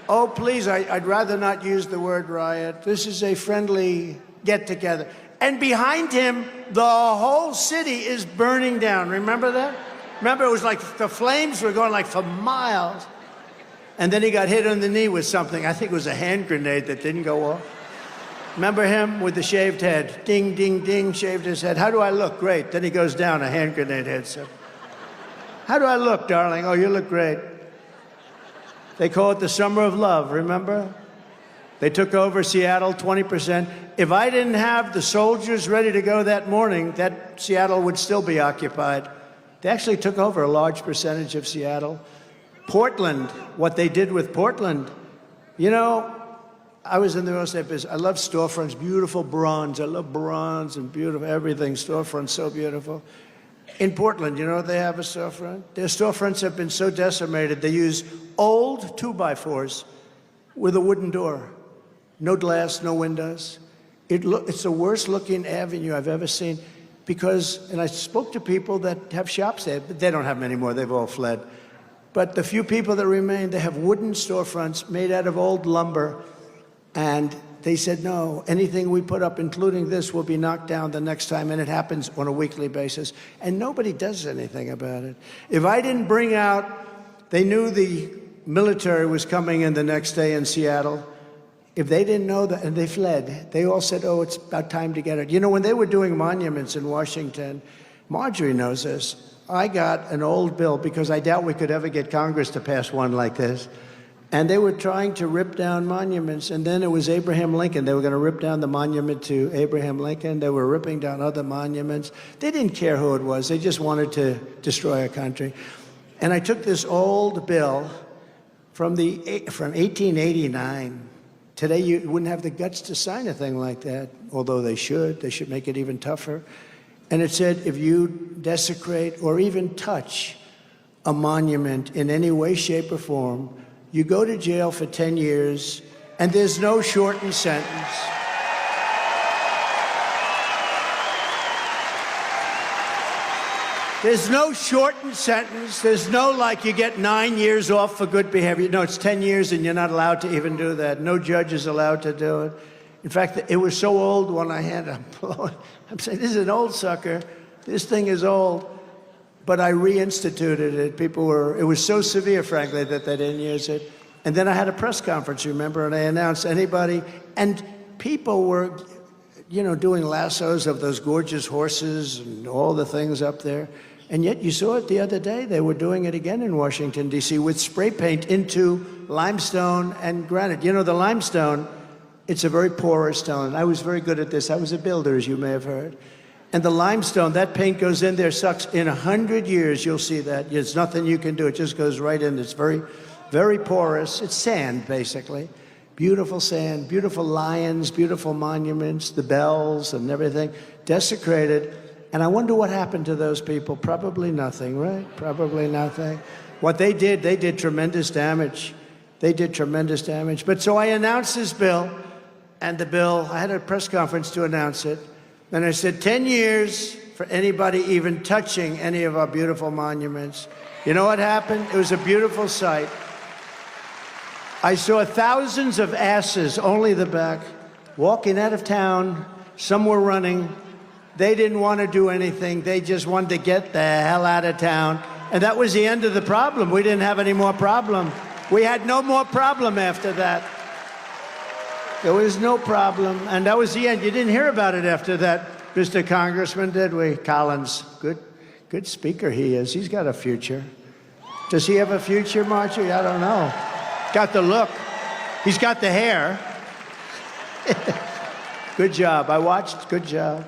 Oh, please, I'd rather not use the word riot. This is a friendly get-together. And behind him, the whole city is burning down. Remember that? Remember, it was like the flames were going like for miles. And then he got hit on the knee with something. I think it was a hand grenade that didn't go off. Remember him with the shaved head? Ding, ding, ding, shaved his head. How do I look? Great. Then he goes down, a hand grenade hits him. How do I look, darling? Oh, you look great. They call it the summer of love, remember? They took over Seattle, 20%. If I didn't have the soldiers ready to go that morning, that Seattle would still be occupied. They actually took over a large percentage of Seattle. Portland, what they did with Portland. You know, I was in the real estate business. I love storefronts, beautiful bronze. I love bronze and beautiful everything. Storefronts, so beautiful. In Portland, you know they have a storefront? Their storefronts have been so decimated, they use old 2x4s with a wooden door. No glass, no windows. It's the worst looking avenue I've ever seen because, and I spoke to people that have shops there, but they don't have them anymore, they've all fled. But the few people that remain, they have wooden storefronts made out of old lumber. And they said, no, anything we put up, including this, will be knocked down the next time, and it happens on a weekly basis. And nobody does anything about it. If I didn't bring out, they knew the military was coming in the next day in Seattle. If they didn't know that, and they fled, they all said, oh, it's about time to get it. You know, when they were doing monuments in Washington, Marjorie knows this, I got an old bill, because I doubt we could ever get Congress to pass one like this. And they were trying to rip down monuments, and then it was Abraham Lincoln. They were going to rip down the monument to Abraham Lincoln. They were ripping down other monuments. They didn't care who it was. They just wanted to destroy a country. And I took this old bill from 1889. Today, you wouldn't have the guts to sign a thing like that, although they should. They should make it even tougher. And it said, if you desecrate or even touch a monument in any way, shape, or form, you go to jail for 10 years, and there's no shortened sentence. There's no shortened sentence. There's no, like, you get 9 years off for good behavior. No, it's 10 years, and you're not allowed to even do that. No judge is allowed to do it. In fact, it was so old when I had it, I'm saying, this is an old sucker. This thing is old. But I reinstituted it. It was so severe, frankly, that they didn't use it. And then I had a press conference, remember, and I announced anybody, and people were, doing lassos of those gorgeous horses and all the things up there. And yet you saw it the other day. They were doing it again in Washington, D.C. with spray paint into limestone and granite. The limestone, it's a very porous stone. I was very good at this. I was a builder, as you may have heard. And the limestone, that paint goes in there, sucks. In 100 years, you'll see that. There's nothing you can do. It just goes right in. It's very, very porous. It's sand, basically. Beautiful sand, beautiful lions, beautiful monuments, the bells and everything, desecrated. And I wonder what happened to those people. Probably nothing, right? Probably nothing. What they did tremendous damage. They did tremendous damage. But so I announced this bill, and the bill, I had a press conference to announce it. And I said, 10 years for anybody even touching any of our beautiful monuments. You know what happened? It was a beautiful sight. I saw thousands of asses, only the back, walking out of town. Some were running. They didn't want to do anything. They just wanted to get the hell out of town. And that was the end of the problem. We didn't have any more problem. We had no more problem after that. There was no problem. And that was the end. You didn't hear about it after that, Mr. Congressman, did we? Collins, good speaker he is. He's got a future. Does he have a future, Margie? I don't know. Got the look. He's got the hair. Good job. I watched. Good job.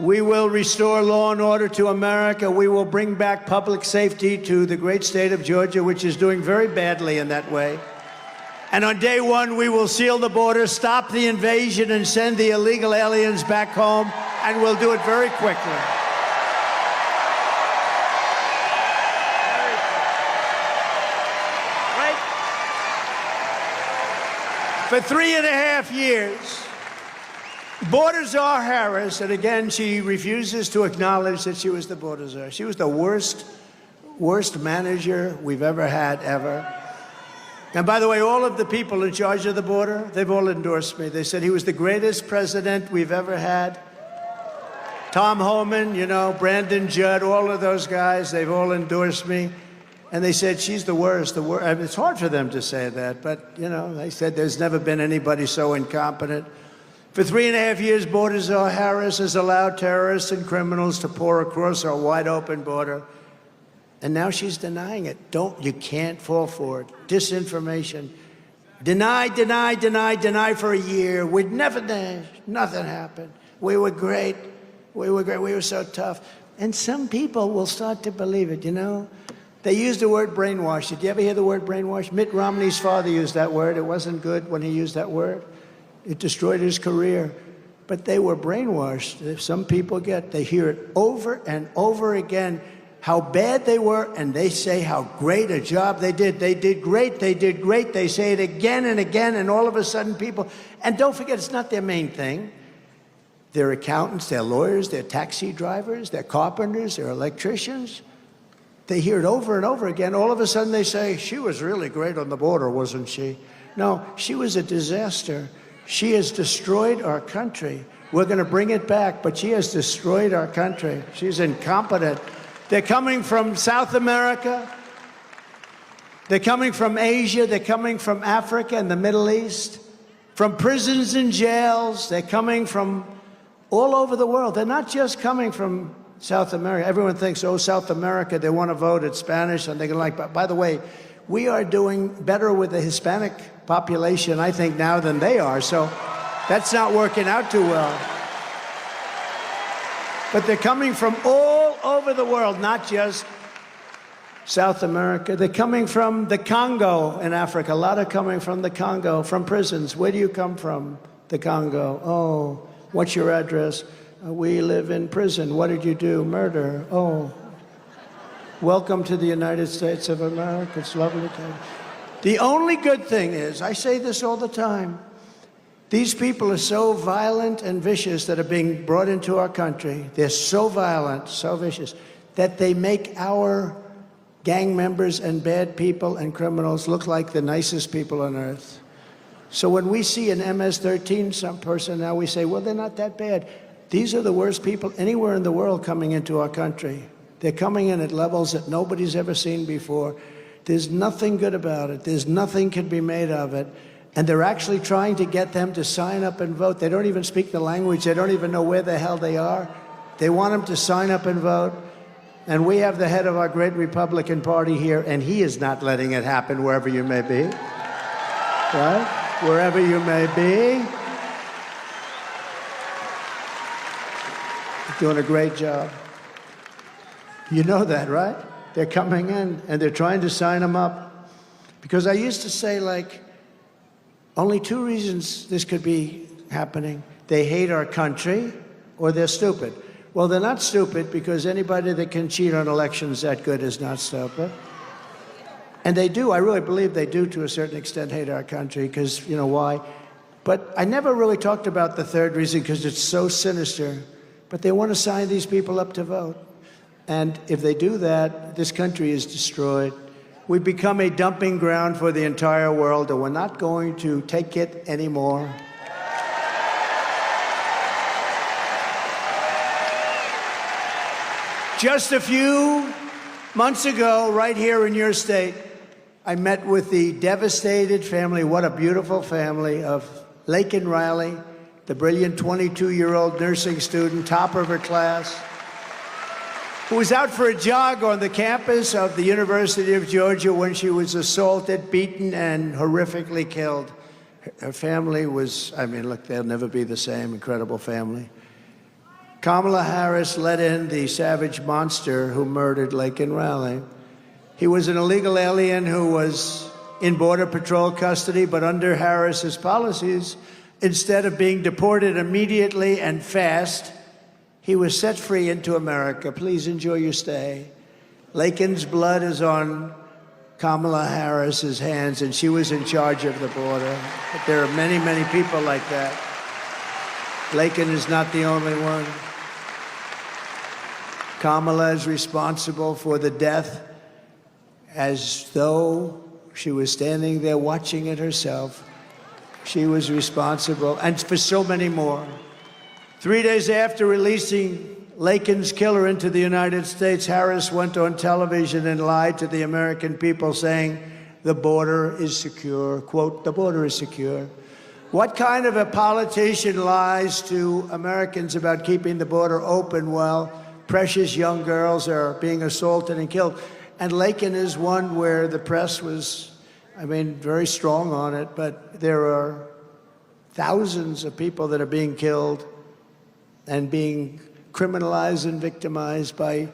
We will restore law and order to America. We will bring back public safety to the great state of Georgia, which is doing very badly in that way. And on day one, we will seal the border, stop the invasion, and send the illegal aliens back home, and we'll do it very quickly. For 3.5 years, Border Czar Harris, and again, she refuses to acknowledge that she was the border czar. She was the worst manager we've ever had, ever. And by the way, all of the people in charge of the border, they've all endorsed me. They said he was the greatest president we've ever had. Tom Homan, Brandon Judd, all of those guys, they've all endorsed me. And they said, she's the worst, I mean, it's hard for them to say that, but, they said there's never been anybody so incompetent. For 3.5 years, Border Czar Harris has allowed terrorists and criminals to pour across our wide-open border. And now she's denying it. You can't fall for it. Disinformation. Deny for a year. We'd never done. Nothing happened. We were great. We were so tough. And some people will start to believe it, They use the word brainwash. Did you ever hear the word brainwash? Mitt Romney's father used that word. It wasn't good when he used that word. It destroyed his career. But they were brainwashed. Some people they hear it over and over again, how bad they were, and they say how great a job they did. They did great, they did great. They say it again and again, and all of a sudden people, and don't forget, it's not their main thing. They're accountants, they're lawyers, they're taxi drivers, they're carpenters, they're electricians. They hear it over and over again. All of a sudden they say, she was really great on the border, wasn't she? No, she was a disaster. She has destroyed our country. We're going to bring it back, but she has destroyed our country. She's incompetent. They're coming from South America. They're coming from Asia. They're coming from Africa and the Middle East, from prisons and jails. They're coming from all over the world. They're not just coming from South America. Everyone thinks, oh, South America, they want to vote in Spanish, and they're going to by the way, we are doing better with the Hispanic population, I think, now than they are. So that's not working out too well. But they're coming from all over the world, not just South America. They're coming from the Congo in Africa. A lot are coming from the Congo, from prisons. Where do you come from? The Congo. Oh, what's your address? We live in prison. What did you do? Murder. Oh. Welcome to the United States of America. It's lovely to you. The only good thing is, I say this all the time, these people are so violent and vicious that are being brought into our country. They're so violent, so vicious, that they make our gang members and bad people and criminals look like the nicest people on earth. So when we see an MS-13 some person now, we say, well, they're not that bad. These are the worst people anywhere in the world coming into our country. They're coming in at levels that nobody's ever seen before. There's nothing good about it. There's nothing can be made of it. And they're actually trying to get them to sign up and vote. They don't even speak the language. They don't even know where the hell they are. They want them to sign up and vote. And we have the head of our great Republican Party here, and he is not letting it happen wherever you may be. Right? Wherever you may be. Doing a great job. You know that, right? They're coming in, and they're trying to sign them up. Because I used to say, like, only two reasons this could be happening. They hate our country, or they're stupid. Well, they're not stupid, because anybody that can cheat on elections that good is not stupid. And they do, I really believe they do, to a certain extent, hate our country, because, you know, why? But I never really talked about the third reason, because it's so sinister. But they want to sign these people up to vote. And if they do that, this country is destroyed. We've become a dumping ground for the entire world, and we're not going to take it anymore. Just a few months ago, right here in your state, I met with the devastated family, what a beautiful family, of Laken Riley, the brilliant 22-year-old nursing student, top of her class, who was out for a jog on the campus of the University of Georgia when she was assaulted, beaten, and horrifically killed. Her family was, I mean, look, they'll never be the same, incredible family. Kamala Harris let in the savage monster who murdered Laken Riley. He was an illegal alien who was in Border Patrol custody, but under Harris's policies, instead of being deported immediately and fast, he was set free into America. Please enjoy your stay. Laken's blood is on Kamala Harris's hands, and she was in charge of the border. But there are many, many people like that. Laken is not the only one. Kamala is responsible for the death, as though she was standing there watching it herself. She was responsible, and for so many more. 3 days after releasing Laken's killer into the United States, Harris went on television and lied to the American people, saying the border is secure. Quote, the border is secure. What kind of a politician lies to Americans about keeping the border open while precious young girls are being assaulted and killed? And Laken is one where the press was, I mean, very strong on it, but there are thousands of people that are being killed and being criminalized and victimized by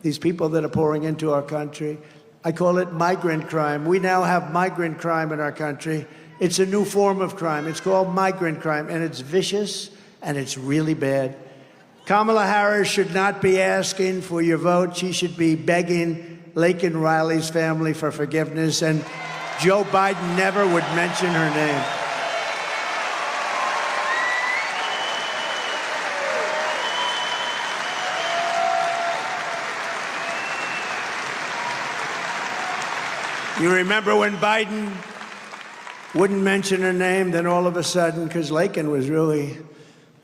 these people that are pouring into our country. I call it migrant crime. We now have migrant crime in our country. It's a new form of crime. It's called migrant crime, and it's vicious, and it's really bad. Kamala Harris should not be asking for your vote. She should be begging Laken Riley's family for forgiveness, and Joe Biden never would mention her name. You remember when Biden wouldn't mention her name, then all of a sudden, because Laken was really, I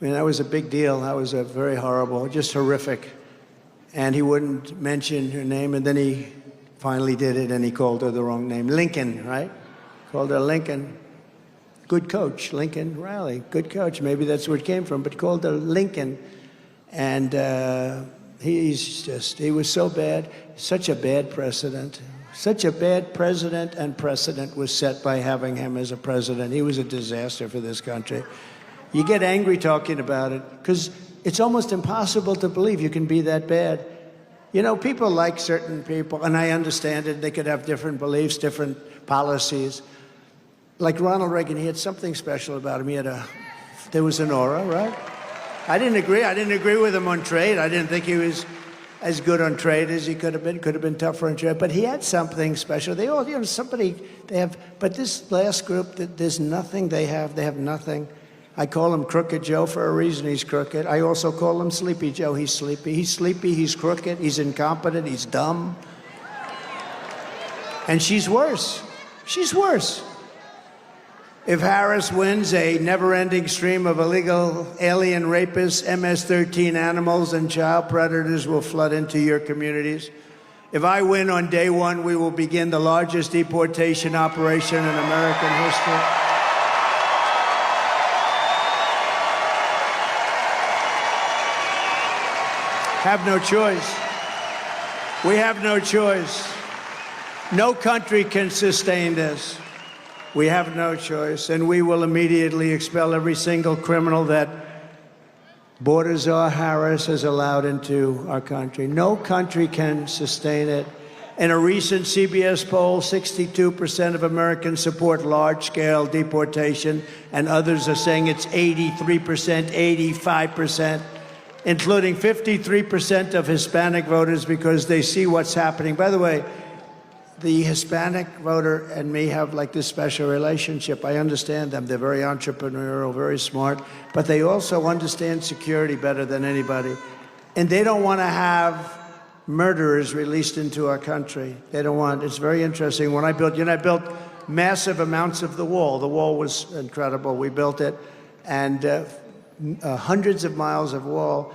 mean, that was a big deal. That was a very horrible, just horrific. And he wouldn't mention her name, and then he finally did it, and he called her the wrong name. Lincoln, right? Called her Lincoln. Good coach, Lincoln Riley, good coach. Maybe that's where it came from, but called her Lincoln. And he was so bad, such a bad precedent. Such a bad president, and precedent was set by having him as a president. He was a disaster for this country. You get angry talking about it, because it's almost impossible to believe you can be that bad. You know, people like certain people, and I understand it. They could have different beliefs, different policies. Like Ronald Reagan, he had something special about him. There was an aura, right? I didn't agree with him on trade. I didn't think he was as good on trade as he could have been tougher on trade, but he had something special. They all, you know, but this last group, there's nothing they have nothing. I call him Crooked Joe for a reason. He's crooked. I also call him Sleepy Joe. He's sleepy, he's crooked, he's incompetent, he's dumb. And she's worse. She's worse. If Harris wins, a never-ending stream of illegal alien rapists, MS-13 animals, and child predators will flood into your communities. If I win on day one, we will begin the largest deportation operation in American history. Have no choice. We have no choice. No country can sustain this. We have no choice, and we will immediately expel every single criminal that Baltazar Harris has allowed into our country. No country can sustain it. In a recent CBS poll, 62% of Americans support large-scale deportation, and others are saying it's 83%, 85%, including 53% of Hispanic voters because they see what's happening. By the way, the Hispanic voter and me have like this special relationship. I understand them. They're very entrepreneurial, very smart, but they also understand security better than anybody. And they don't want to have murderers released into our country. They don't want, it's very interesting. When I built, I built massive amounts of the wall. The wall was incredible. We built it, and hundreds of miles of wall,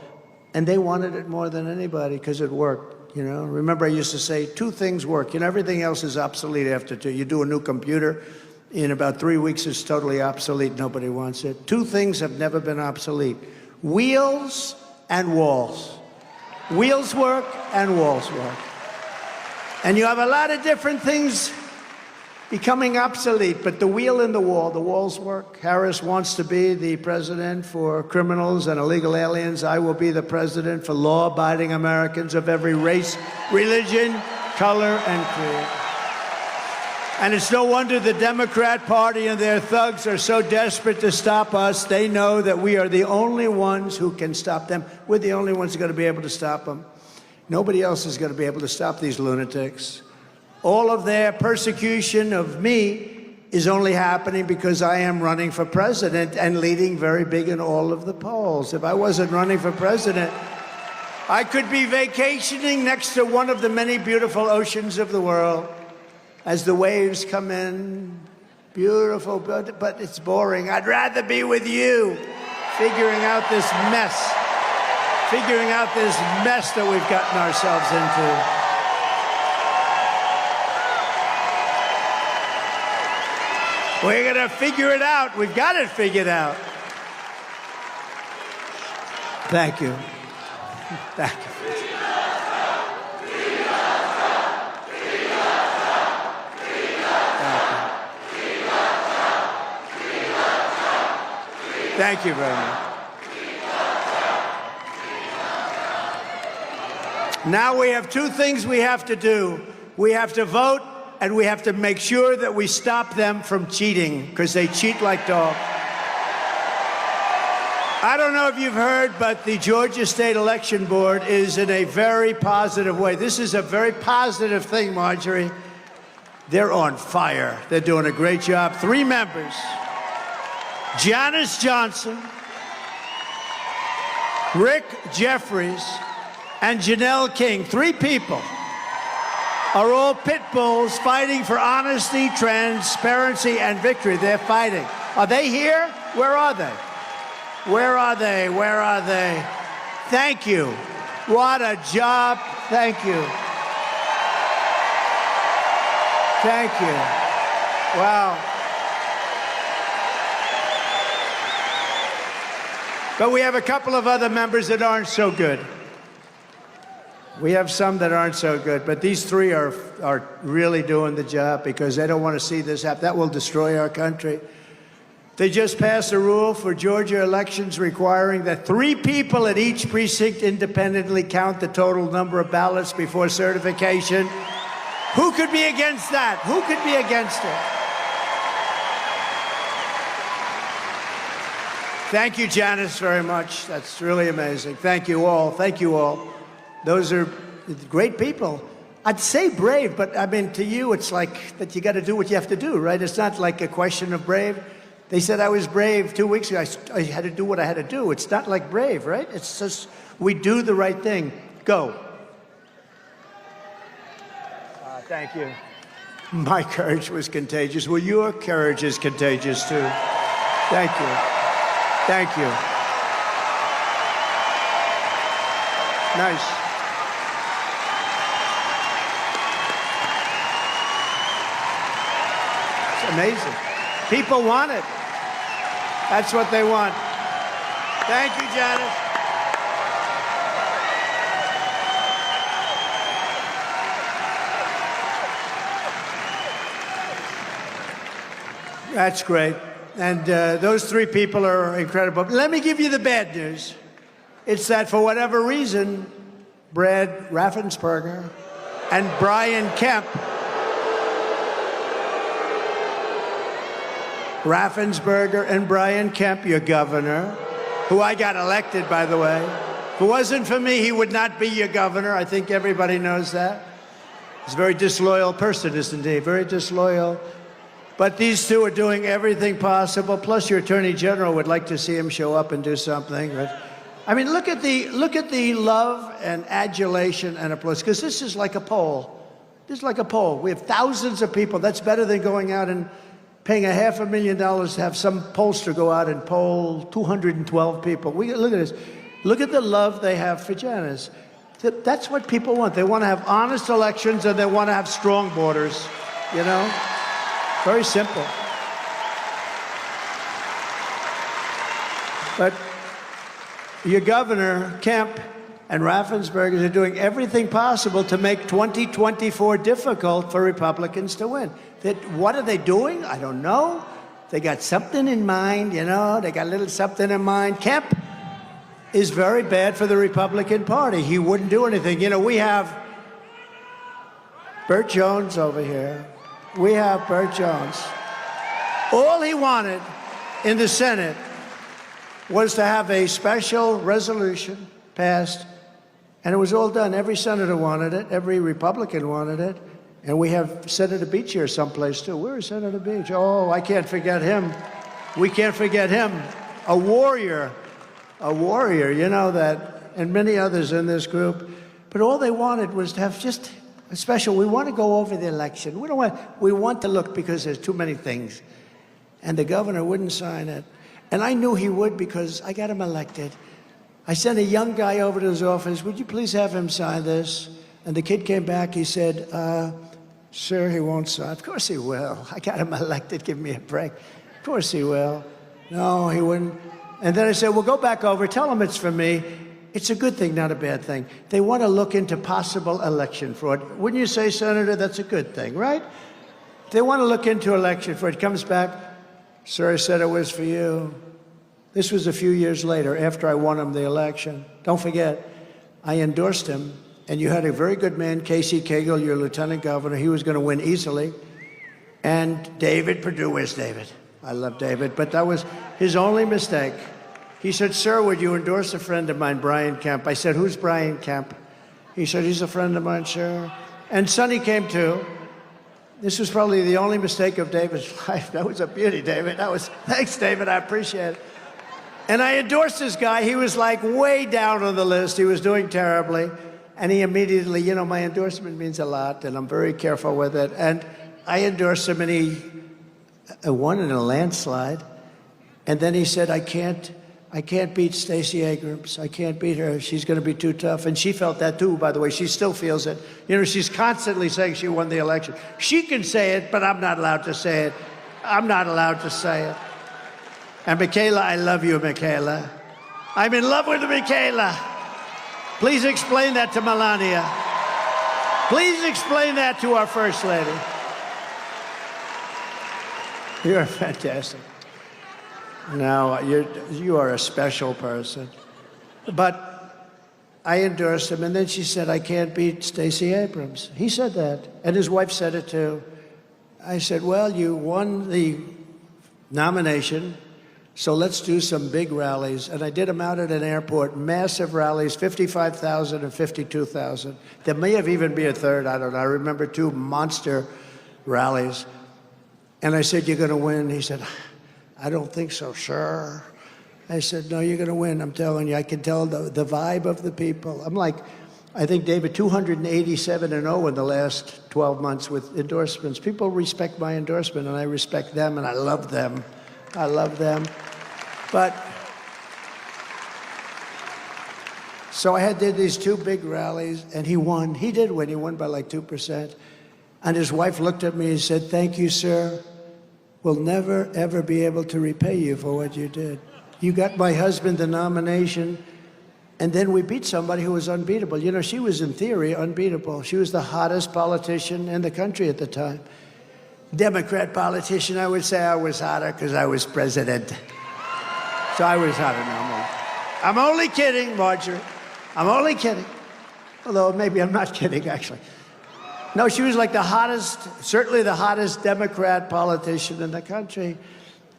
and they wanted it more than anybody because it worked. Remember I used to say, two things work. Everything else is obsolete after two. You do a new computer, in about 3 weeks it's totally obsolete. Nobody wants it. Two things have never been obsolete: wheels and walls. Wheels work and walls work. And you have a lot of different things becoming obsolete, but the wheel and the walls work. Harris wants to be the president for criminals and illegal aliens. I will be the president for law-abiding Americans of every race, religion, color, and creed. And it's no wonder the Democrat Party and their thugs are so desperate to stop us. They know that we are the only ones who can stop them. We're the only ones who are going to be able to stop them. Nobody else is going to be able to stop these lunatics. All of their persecution of me is only happening because I am running for president and leading very big in all of the polls. If I wasn't running for president, I could be vacationing next to one of the many beautiful oceans of the world as the waves come in. Beautiful, but it's boring. I'd rather be with you, figuring out this mess that we've gotten ourselves into. We're going to figure it out. We've got it figured out. Thank you. Thank you. Thank you very much. Now we have two things we have to do. We have to vote, and we have to make sure that we stop them from cheating, because they cheat like dogs. I don't know if you've heard, but the Georgia State Election Board is in a very positive way. This is a very positive thing, Marjorie. They're on fire. They're doing a great job. 3 members: Janice Johnson, Rick Jeffries, and Janelle King. 3 people are all pit bulls fighting for honesty, transparency, and victory. They're fighting. Are they here? Where are they? Where are they? Where are they? Thank you. What a job. Thank you. Thank you. Wow. But we have a couple of other members that aren't so good. We have some that aren't so good, but these 3 are really doing the job because they don't want to see this happen. That will destroy our country. They just passed a rule for Georgia elections requiring that 3 people at each precinct independently count the total number of ballots before certification. Who could be against that? Who could be against it? Thank you, Janice, very much. That's really amazing. Thank you all. Thank you all. Those are great people. I'd say brave, but I mean, to you, it's like that you got to do what you have to do, right? It's not like a question of brave. They said I was brave 2 weeks ago. I had to do what I had to do. It's not like brave, right? It's just we do the right thing. Go. Thank you. My courage was contagious. Well, your courage is contagious, too. Thank you. Thank you. Nice. It's amazing. People want it. That's what they want. Thank you, Janice. That's great. And those three people are incredible. Let me give you the bad news. It's that for whatever reason, Brad Raffensperger and Brian Kemp, your governor, who I got elected, by the way. If it wasn't for me, he would not be your governor. I think everybody knows that. He's a very disloyal person, isn't he? Very disloyal. But these two are doing everything possible. Plus, your attorney general would like to see him show up and do something. But, I mean, look at the love and adulation and applause, because this is like a poll. This is like a poll. We have thousands of people. That's better than going out and paying $500,000 to have some pollster go out and poll 212 people. Look at this. Look at the love they have for Janice. That's what people want. They want to have honest elections, and they want to have strong borders, you know? Very simple. But your governor, Kemp, and Raffensperger are doing everything possible to make 2024 difficult for Republicans to win. What are they doing? I don't know. They got something in mind, you know? They got a little something in mind. Kemp is very bad for the Republican Party. He wouldn't do anything. You know, we have Burt Jones over here. We have Burt Jones. All he wanted in the Senate was to have a special resolution passed, and it was all done. Every senator wanted it. Every Republican wanted it. And we have Senator Beach here someplace, too. Where is Senator Beach? Oh, I can't forget him. We can't forget him. A warrior, you know that, and many others in this group. But all they wanted was to have just a special. We want to go over the election. We want to look, because there's too many things. And the governor wouldn't sign it. And I knew he would, because I got him elected. I sent a young guy over to his office. Would you please have him sign this? And the kid came back. He said, sir, he won't sign. Of course he will. I got him elected. Give me a break. Of course he will. No, he wouldn't. And then I said, well, go back over. Tell him it's for me. It's a good thing, not a bad thing. They want to look into possible election fraud. Wouldn't you say, Senator, that's a good thing, right? They want to look into election fraud. It comes back, sir, I said it was for you. This was a few years later, after I won him the election. Don't forget, I endorsed him, and you had a very good man, Casey Cagle, your lieutenant governor. He was going to win easily. And David Perdue, where's David? I love David, but that was his only mistake. He said, sir, would you endorse a friend of mine, Brian Kemp? I said, who's Brian Kemp? He said, he's a friend of mine, sir. And Sonny came too. This was probably the only mistake of David's life. That was a beauty, David. Thanks, David, I appreciate it. And I endorsed this guy. He was like way down on the list. He was doing terribly. And he immediately, you know, my endorsement means a lot, and I'm very careful with it. And I endorsed him, and he won in a landslide. And then he said, I can't beat Stacey Abrams. I can't beat her. She's going to be too tough. And she felt that too, by the way. She still feels it. You know, she's constantly saying she won the election. She can say it, but I'm not allowed to say it. I'm not allowed to say it. And Michaela, I love you, Michaela. I'm in love with Michaela. Please explain that to Melania. Please explain that to our First Lady. You're fantastic. Now, you are a special person. But I endorsed him, and then she said, I can't beat Stacey Abrams. He said that, and his wife said it too. I said, well, you won the nomination, so let's do some big rallies. And I did them out at an airport, massive rallies, 55,000 and 52,000. There may have even been a third, I don't know. I remember 2 monster rallies. And I said, you're going to win. He said, I don't think so, sir. I said, no, you're going to win. I'm telling you, I can tell the vibe of the people. I'm like, I think, David, 287-0 in the last 12 months with endorsements. People respect my endorsement, and I respect them, and I love them. I love them. But so I did these two big rallies, and he won. He did win. He won by like 2%. And his wife looked at me and said, "Thank you, sir. We'll never, ever be able to repay you for what you did. You got my husband the nomination, and then we beat somebody who was unbeatable." You know, she was, in theory, unbeatable. She was the hottest politician in the country at the time. Democrat politician, I would say I was hotter because I was president. So I was hotter now. I'm only kidding, Marjorie. I'm only kidding. Although maybe I'm not kidding, actually. No, she was like the hottest, certainly the hottest Democrat politician in the country.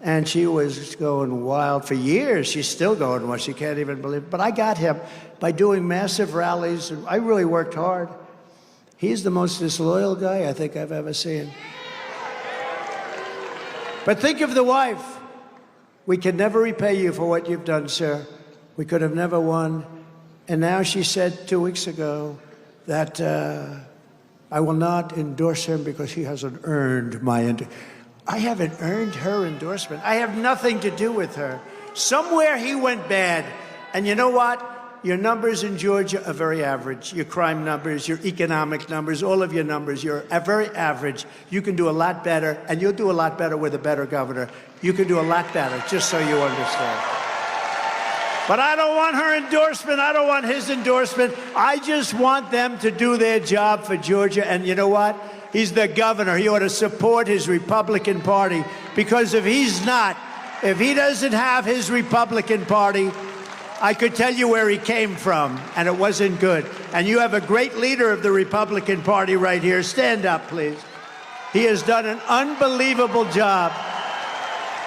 And she was going wild for years. She's still going wild. She can't even believe it. But I got him by doing massive rallies. And I really worked hard. He's the most disloyal guy I think I've ever seen. But think of the wife. "We can never repay you for what you've done, sir. We could have never won." And now she said 2 weeks ago that I will not endorse him because he hasn't earned my endorsement. I haven't earned her endorsement. I have nothing to do with her. Somewhere he went bad. And you know what? Your numbers in Georgia are very average. Your crime numbers, your economic numbers, all of your numbers, you're very average. You can do a lot better, and you'll do a lot better with a better governor. You can do a lot better, just so you understand. But I don't want her endorsement. I don't want his endorsement. I just want them to do their job for Georgia. And you know what? He's the governor. He ought to support his Republican Party, because if he doesn't have his Republican Party, I could tell you where he came from, and it wasn't good. And you have a great leader of the Republican Party right here. Stand up, please. He has done an unbelievable job.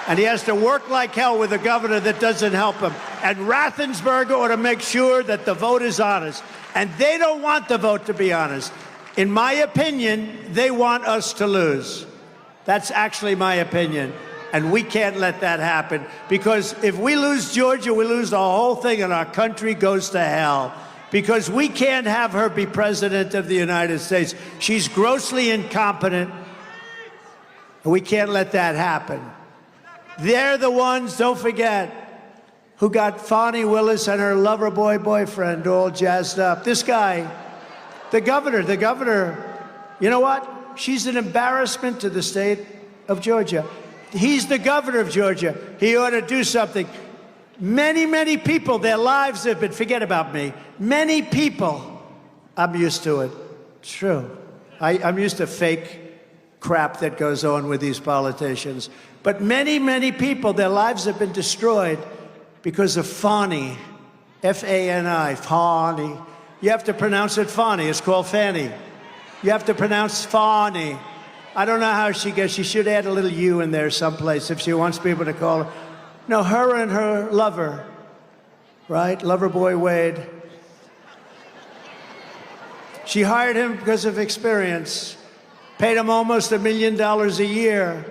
And he has to work like hell with a governor that doesn't help him. And Raffensperger ought to make sure that the vote is honest. And they don't want the vote to be honest. In my opinion, they want us to lose. That's actually my opinion. And we can't let that happen. Because if we lose Georgia, we lose the whole thing, and our country goes to hell. Because we can't have her be president of the United States. She's grossly incompetent. And we can't let that happen. They're the ones, don't forget, who got Fani Willis and her lover boy boyfriend all jazzed up. This guy, the governor, you know what? She's an embarrassment to the state of Georgia. He's the governor of Georgia. He ought to do something. Many, many people, their lives have been, forget about me, many people, I'm used to it. It's true. I'm used to fake crap that goes on with these politicians. But many, many people, their lives have been destroyed because of Fani, F-A-N-I, Fani. You have to pronounce it Fani. It's called Fanny. You have to pronounce Fani. I don't know how she gets. She should add a little U in there someplace if she wants people to call her. No, her and her lover, right? Lover boy Wade. She hired him because of experience. Paid him almost $1 million a year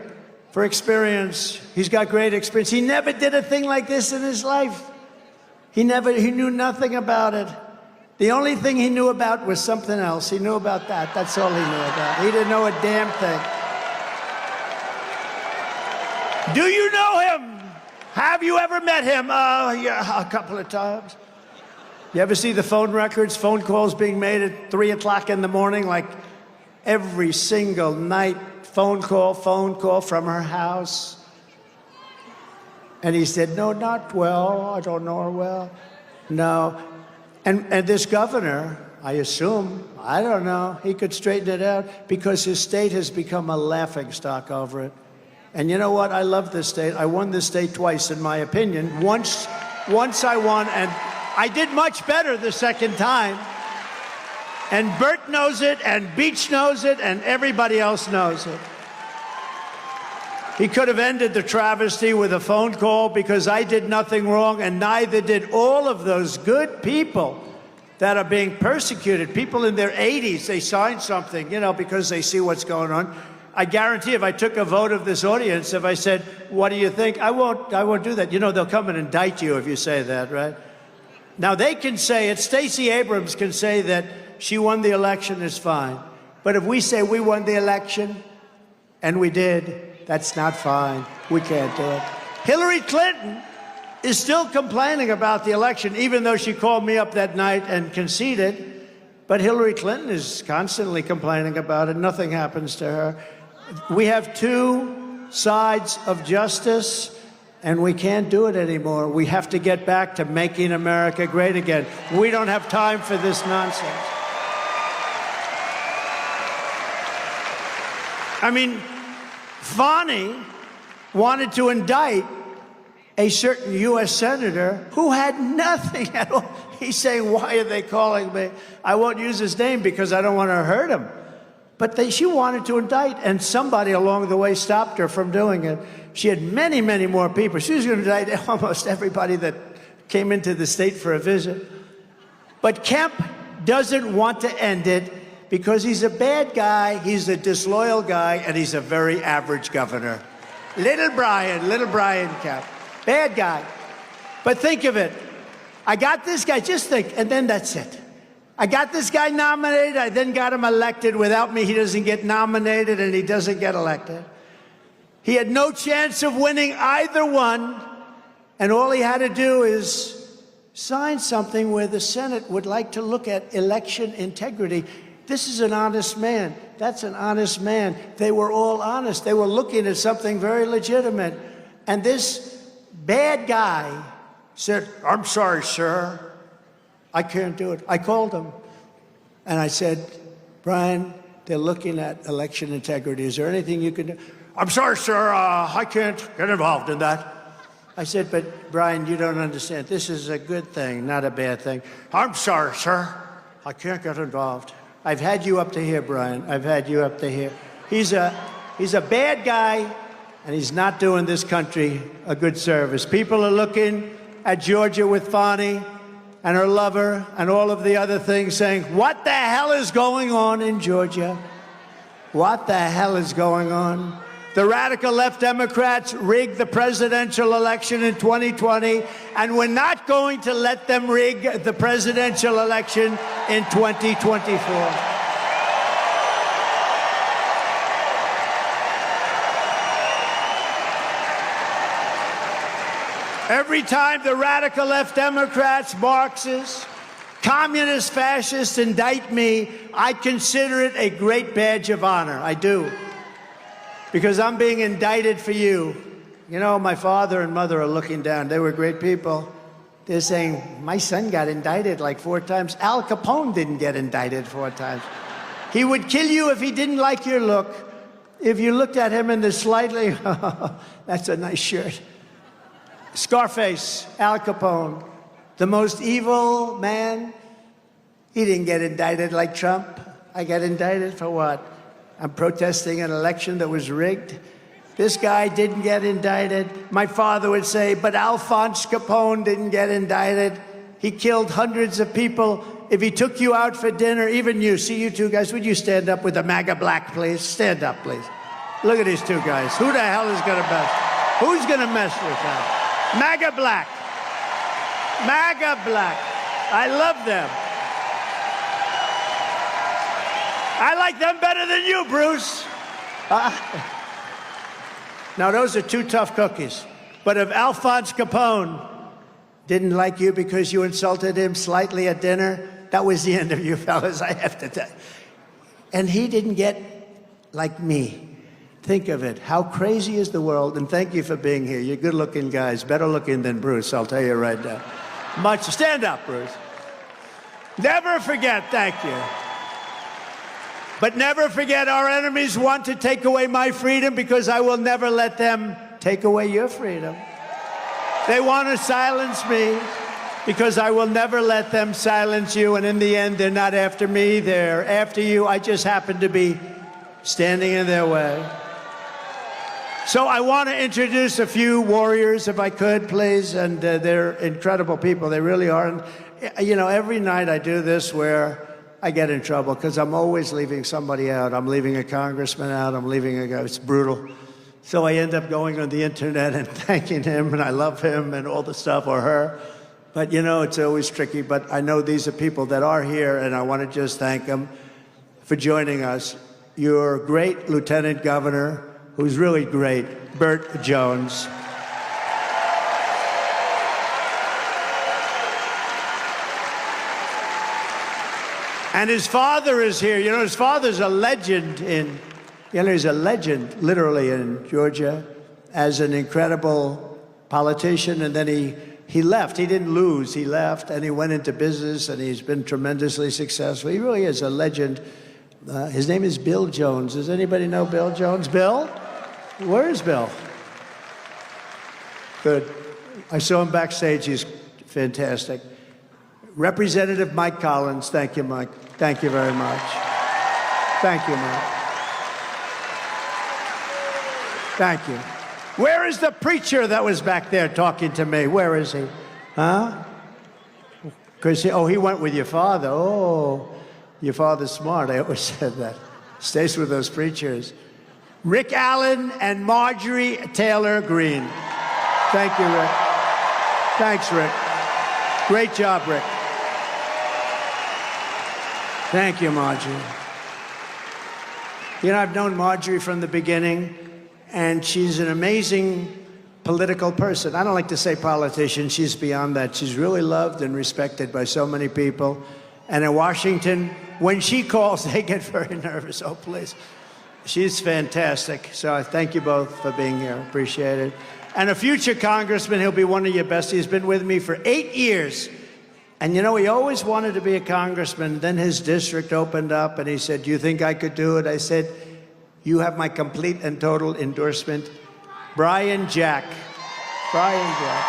for experience. He's got great experience. He never did a thing like this in his life. He knew nothing about it. The only thing he knew about was something else. He knew about that. That's all he knew about. He didn't know a damn thing. Do you know him? Have you ever met him? Yeah, a couple of times. You ever see the phone records, phone calls being made at 3 o'clock in the morning, like every single night? Phone call from her house. And he said, "No, not well. I don't know her well." No. And this governor, I assume, I don't know, he could straighten it out because his state has become a laughingstock over it. And you know what? I love this state. I won this state twice, in my opinion. Once I won, and I did much better the second time. And Bert knows it, and Beach knows it, and everybody else knows it. He could have ended the travesty with a phone call because I did nothing wrong, and neither did all of those good people that are being persecuted. People in their 80s, they signed something, you know, because they see what's going on. I guarantee if I took a vote of this audience, if I said, "What do you think?" I won't do that. You know, they'll come and indict you if you say that, right? Now, they can say it. Stacey Abrams can say that she won the election is fine. But if we say we won the election, and we did, that's not fine. We can't do it. Hillary Clinton is still complaining about the election, even though she called me up that night and conceded. But Hillary Clinton is constantly complaining about it. Nothing happens to her. We have two sides of justice, and we can't do it anymore. We have to get back to making America great again. We don't have time for this nonsense. I mean, Fani wanted to indict a certain U.S. senator who had nothing at all. He's saying, why are they calling me? I won't use his name because I don't want to hurt him. But she wanted to indict, and somebody along the way stopped her from doing it. She had many, many more people. She was going to indict almost everybody that came into the state for a visit. But Kemp doesn't want to end it because he's a bad guy, he's a disloyal guy, and he's a very average governor. Little Brian Kemp. Bad guy. But think of it. I got this guy, just think, and then that's it. I got this guy nominated, I then got him elected. Without me, he doesn't get nominated and he doesn't get elected. He had no chance of winning either one, and all he had to do is sign something where the Senate would like to look at election integrity. This is an honest man. That's an honest man. They were all honest. They were looking at something very legitimate. And this bad guy said, I'm sorry, sir. I can't do it. I called him. And I said, Brian, they're looking at election integrity. Is there anything you can do? I'm sorry, sir. I can't get involved in that. I said, but Brian, you don't understand. This is a good thing, not a bad thing. I'm sorry, sir. I can't get involved. I've had you up to here, Brian. I've had you up to here. He's a bad guy, and he's not doing this country a good service. People are looking at Georgia with Fani and her lover and all of the other things, saying, what the hell is going on in Georgia? What the hell is going on? The radical left Democrats rigged the presidential election in 2020, and we're not going to let them rig the presidential election in 2024. Every time the radical left Democrats, Marxists, communist fascists indict me, I consider it a great badge of honor. I do. Because I'm being indicted for you. You know, my father and mother are looking down. They were great people. They're saying, my son got indicted like 4 times. Al Capone didn't get indicted 4 times. He would kill you if he didn't like your look. If you looked at him in the slightly, that's a nice shirt. Scarface, Al Capone, the most evil man. He didn't get indicted like Trump. I got indicted for what? I'm protesting an election that was rigged. This guy didn't get indicted. My father would say, but Alphonse Capone didn't get indicted. He killed hundreds of people. If he took you out for dinner, even you, see you two guys, would you stand up with the MAGA black, please? Stand up, please. Look at these two guys. Who the hell is going to mess? Who's going to mess with that? MAGA black. MAGA black. I love them. I like them better than you, Bruce. Now, those are 2 tough cookies. But if Alphonse Capone didn't like you because you insulted him slightly at dinner, that was the end of you fellas, I have to tell you. And he didn't get like me. Think of it. How crazy is the world? And thank you for being here. You're good-looking guys. Better looking than Bruce, I'll tell you right now. Much. Stand up, Bruce. Never forget, thank you. But never forget, our enemies want to take away my freedom because I will never let them take away your freedom. They want to silence me because I will never let them silence you. And in the end, they're not after me, they're after you. I just happen to be standing in their way. So I want to introduce a few warriors, if I could, please. And they're incredible people. They really are. And, you know, every night I do this where I get in trouble because I'm always leaving somebody out. I'm leaving a congressman out. I'm leaving a guy. It's brutal. So I end up going on the internet and thanking him, and I love him and all the stuff, or her. But, you know, it's always tricky. But I know these are people that are here, and I want to just thank them for joining us. Your great Lieutenant Governor, who's really great, Burt Jones. And his father is here. You know, his father's a legend he's a legend, literally, in Georgia as an incredible politician. And then he left. He didn't lose. He left, and he went into business, and he's been tremendously successful. He really is a legend. His name is Bill Jones. Does anybody know Bill Jones? Bill? Where is Bill? Good. I saw him backstage. He's fantastic. Representative Mike Collins. Thank you, Mike. Thank you very much. Thank you, Mike. Thank you. Where is the preacher that was back there talking to me? Where is he? Huh? Because he went with your father. Oh, your father's smart. I always said that. Stays with those preachers. Rick Allen and Marjorie Taylor Greene. Thank you, Rick. Thanks, Rick. Great job, Rick. Thank you, Marjorie. You know, I've known Marjorie from the beginning, and she's an amazing political person. I don't like to say politician. She's beyond that. She's really loved and respected by so many people. And in Washington, when she calls, they get very nervous. Oh, please. She's fantastic. So I thank you both for being here. Appreciate it. And a future congressman, he'll be one of your best. He's been with me for 8 years. And, you know, he always wanted to be a congressman. Then his district opened up, and he said, do you think I could do it? I said, you have my complete and total endorsement. Brian Jack. Brian Jack.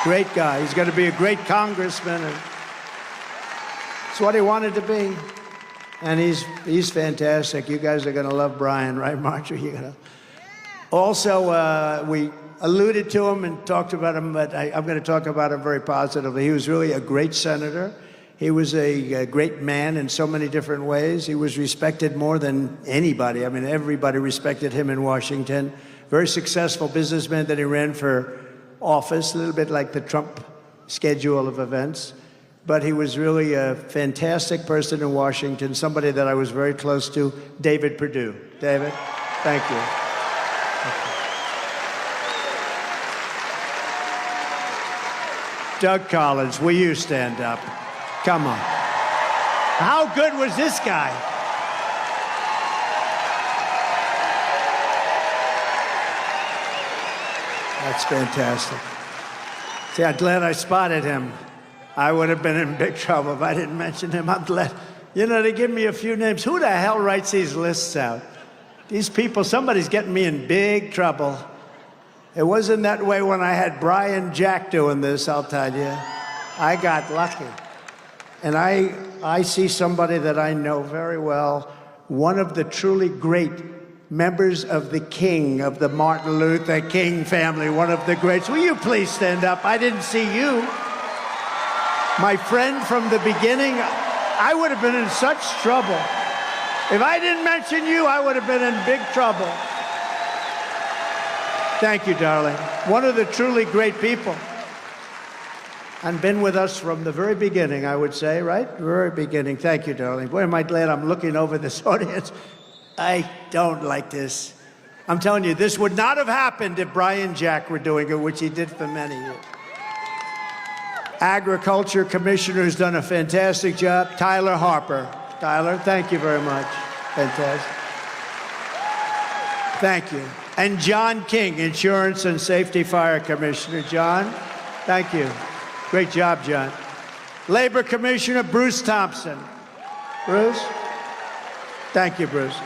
Great guy. He's going to be a great congressman. And it's what he wanted to be. And he's fantastic. You guys are going to love Brian, right, Marjorie? You're gonna... Also, we alluded to him and talked about him, but I'm going to talk about him very positively. He was really a great senator. He was a great man in so many different ways. He was respected more than anybody. I mean, everybody respected him in Washington. Very successful businessman that he ran for office, a little bit like the Trump schedule of events. But he was really a fantastic person in Washington, somebody that I was very close to, David Perdue. David, thank you. Doug Collins, will you stand up? Come on. How good was this guy? That's fantastic. See, I'm glad I spotted him. I would have been in big trouble if I didn't mention him. I'm glad. You know, they give me a few names. Who the hell writes these lists out? These people, somebody's getting me in big trouble. It wasn't that way when I had Brian Jack doing this, I'll tell you. I got lucky. And I see somebody that I know very well, one of the truly great members of the Martin Luther King family, one of the greats. Will you please stand up? I didn't see you. My friend from the beginning, I would have been in such trouble. If I didn't mention you, I would have been in big trouble. Thank you, darling. One of the truly great people. And been with us from the very beginning, I would say, right? Very beginning. Thank you, darling. Boy, am I glad I'm looking over this audience. I don't like this. I'm telling you, this would not have happened if Brian Jack were doing it, which he did for many years. Agriculture Commissioner who's done a fantastic job, Tyler Harper. Tyler, thank you very much. Fantastic. Thank you. And John King, Insurance and Safety Fire Commissioner. John, thank you. Great job, John. Labor Commissioner Bruce Thompson. Bruce? Thank you, Bruce.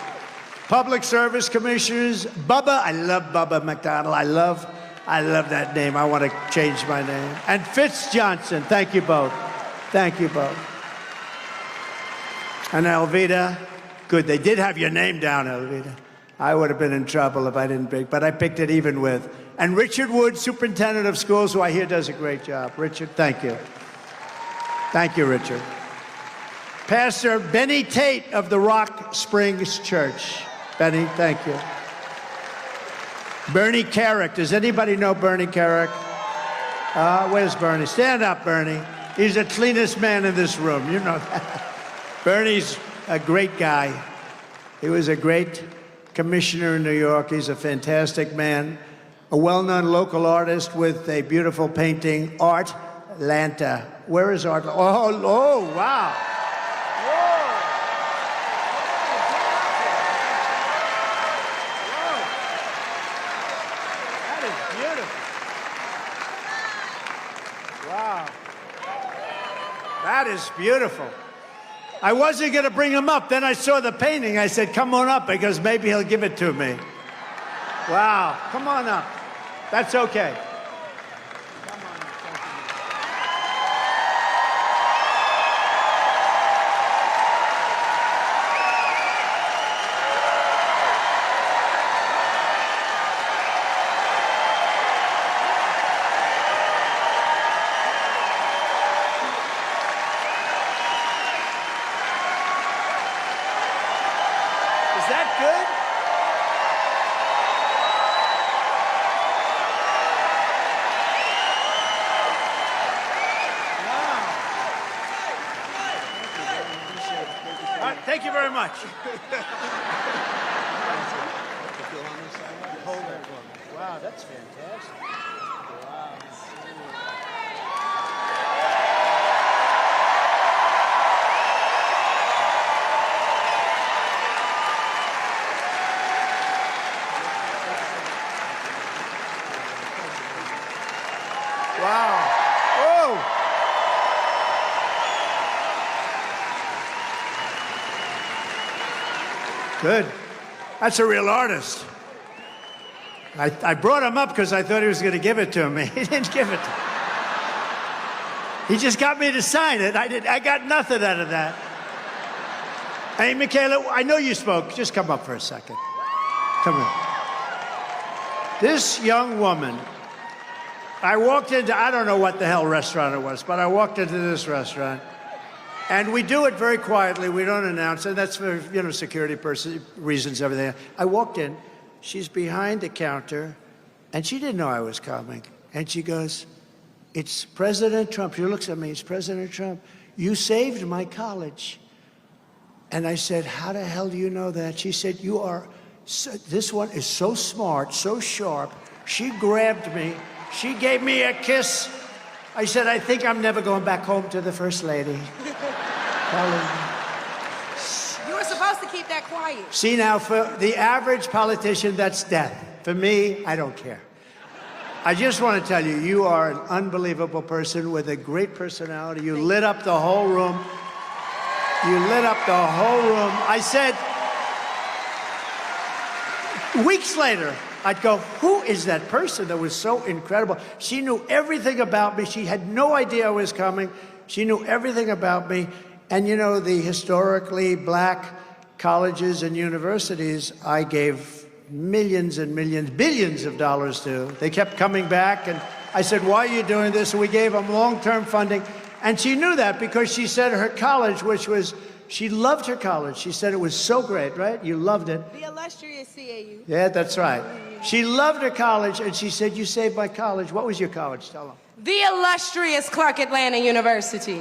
Public Service Commissioners, Bubba. I love Bubba McDonald. I love that name. I want to change my name. And Fitz Johnson. Thank you both. Thank you both. And Alveda. Good. They did have your name down, Alveda. I would have been in trouble if I didn't pick, but I picked it even with. And Richard Wood, Superintendent of Schools, who I hear does a great job. Richard, thank you. Thank you, Richard. Pastor Benny Tate of the Rock Springs Church. Benny, thank you. Bernie Carrick. Does anybody know Bernie Carrick? Where's Bernie? Stand up, Bernie. He's the cleanest man in this room. You know that. Bernie's a great guy. He was a great commissioner in New York. He's a fantastic man. A well-known local artist with a beautiful painting, Art Lanta. Where is Art? Oh, wow. That is beautiful. I wasn't going to bring him up. Then I saw the painting. I said, come on up, because maybe he'll give it to me. Wow. Come on up. That's okay. Come on. Is that good? Wow. All right, thank you very much. Wow, that's fantastic. Wow. Wow. Oh. Good. That's a real artist. I brought him up because I thought he was going to give it to me. He didn't give it to me. He just got me to sign it. I got nothing out of that. Hey, Michaela, I know you spoke. Just come up for a second. Come in. This young woman, I walked into, I don't know what the hell restaurant it was, but I walked into this restaurant, and we do it very quietly. We don't announce it. That's for, you know, security reasons, everything. I walked in. She's behind the counter, and she didn't know I was coming. And she goes, it's President Trump. She looks at me, it's President Trump. You saved my college. And I said, how the hell do you know that? She said, you are, this one is so smart, so sharp. She grabbed me. She gave me a kiss. I said, I think I'm never going back home to the First Lady. You were supposed to keep that quiet. See, now, for the average politician, that's death. For me, I don't care. I just want to tell you, you are an unbelievable person with a great personality. You lit up the whole room. You lit up the whole room. I said, weeks later, I'd go, who is that person that was so incredible? She knew everything about me. She had no idea I was coming. She knew everything about me. And you know, the historically black colleges and universities, I gave millions and millions, billions of dollars to. They kept coming back, and I said, why are you doing this? And we gave them long-term funding. And she knew that because she said her college, which was, she loved her college. She said it was so great, right? You loved it. The illustrious CAU. Yeah, that's right. She loved her college, and she said, you saved my college. What was your college? Tell them. The illustrious Clark Atlanta University.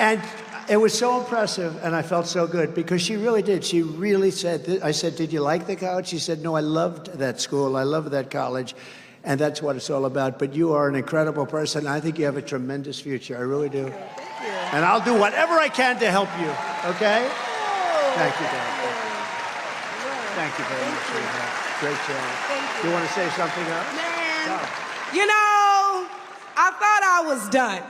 And it was so impressive, and I felt so good, because she really did. She really said, I said, did you like the college? She said, no, I loved that school. I loved that college. And that's what it's all about. But you are an incredible person. I think you have a tremendous future. I really do. Thank you. And I'll do whatever I can to help you, okay? Thank you, Dad. Thank you very much for that. Great job. Thank you. You want to say something else? Man, No. you know, I thought I was done.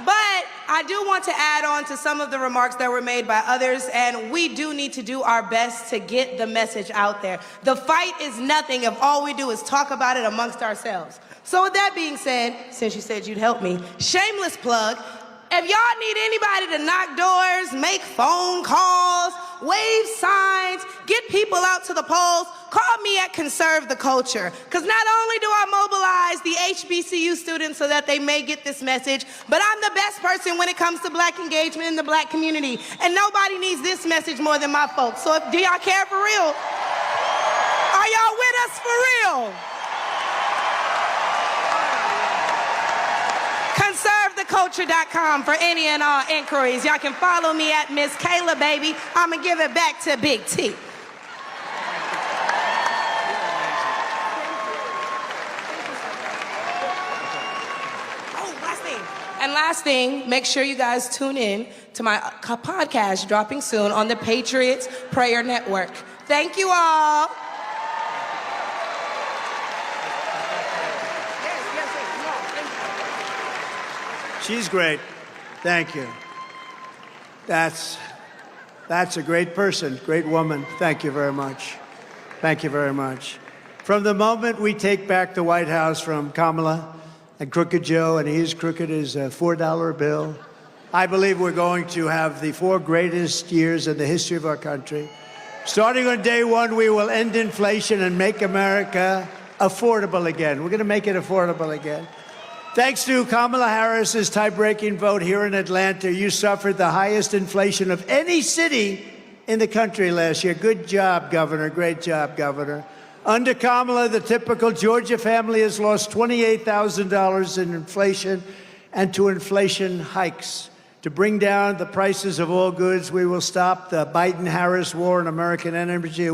But I do want to add on to some of the remarks that were made by others, and we do need to do our best to get the message out there. The fight is nothing if all we do is talk about it amongst ourselves. So with that being said, since you said you'd help me, shameless plug, if y'all need anybody to knock doors, make phone calls, wave signs, get people out to the polls. Call me at Conserve the Culture. Because not only do I mobilize the HBCU students so that they may get this message, but I'm the best person when it comes to black engagement in the black community. And nobody needs this message more than my folks. So do y'all care for real? Are y'all with us for real? ConserveTheCulture.com for any and all inquiries. Y'all can follow me at Miss Kayla, baby. I'm going to give it back to Big T. And last thing, make sure you guys tune in to my podcast dropping soon on the Patriots Prayer Network. Thank you all. She's great. Thank you. That's a great person, great woman. Thank you very much. Thank you very much. From the moment we take back the White House from Kamala and Crooked Joe, and he's crooked as a $4 bill, I believe we're going to have the 4 greatest years in the history of our country. Starting on day one, we will end inflation and make America affordable again. We're going to make it affordable again. Thanks to Kamala Harris's tie-breaking vote here in Atlanta, you suffered the highest inflation of any city in the country last year. Good job, Governor. Great job, Governor. Under Kamala, the typical Georgia family has lost $28,000 in inflation and to inflation hikes. To bring down the prices of all goods, we will stop the Biden-Harris war on American energy.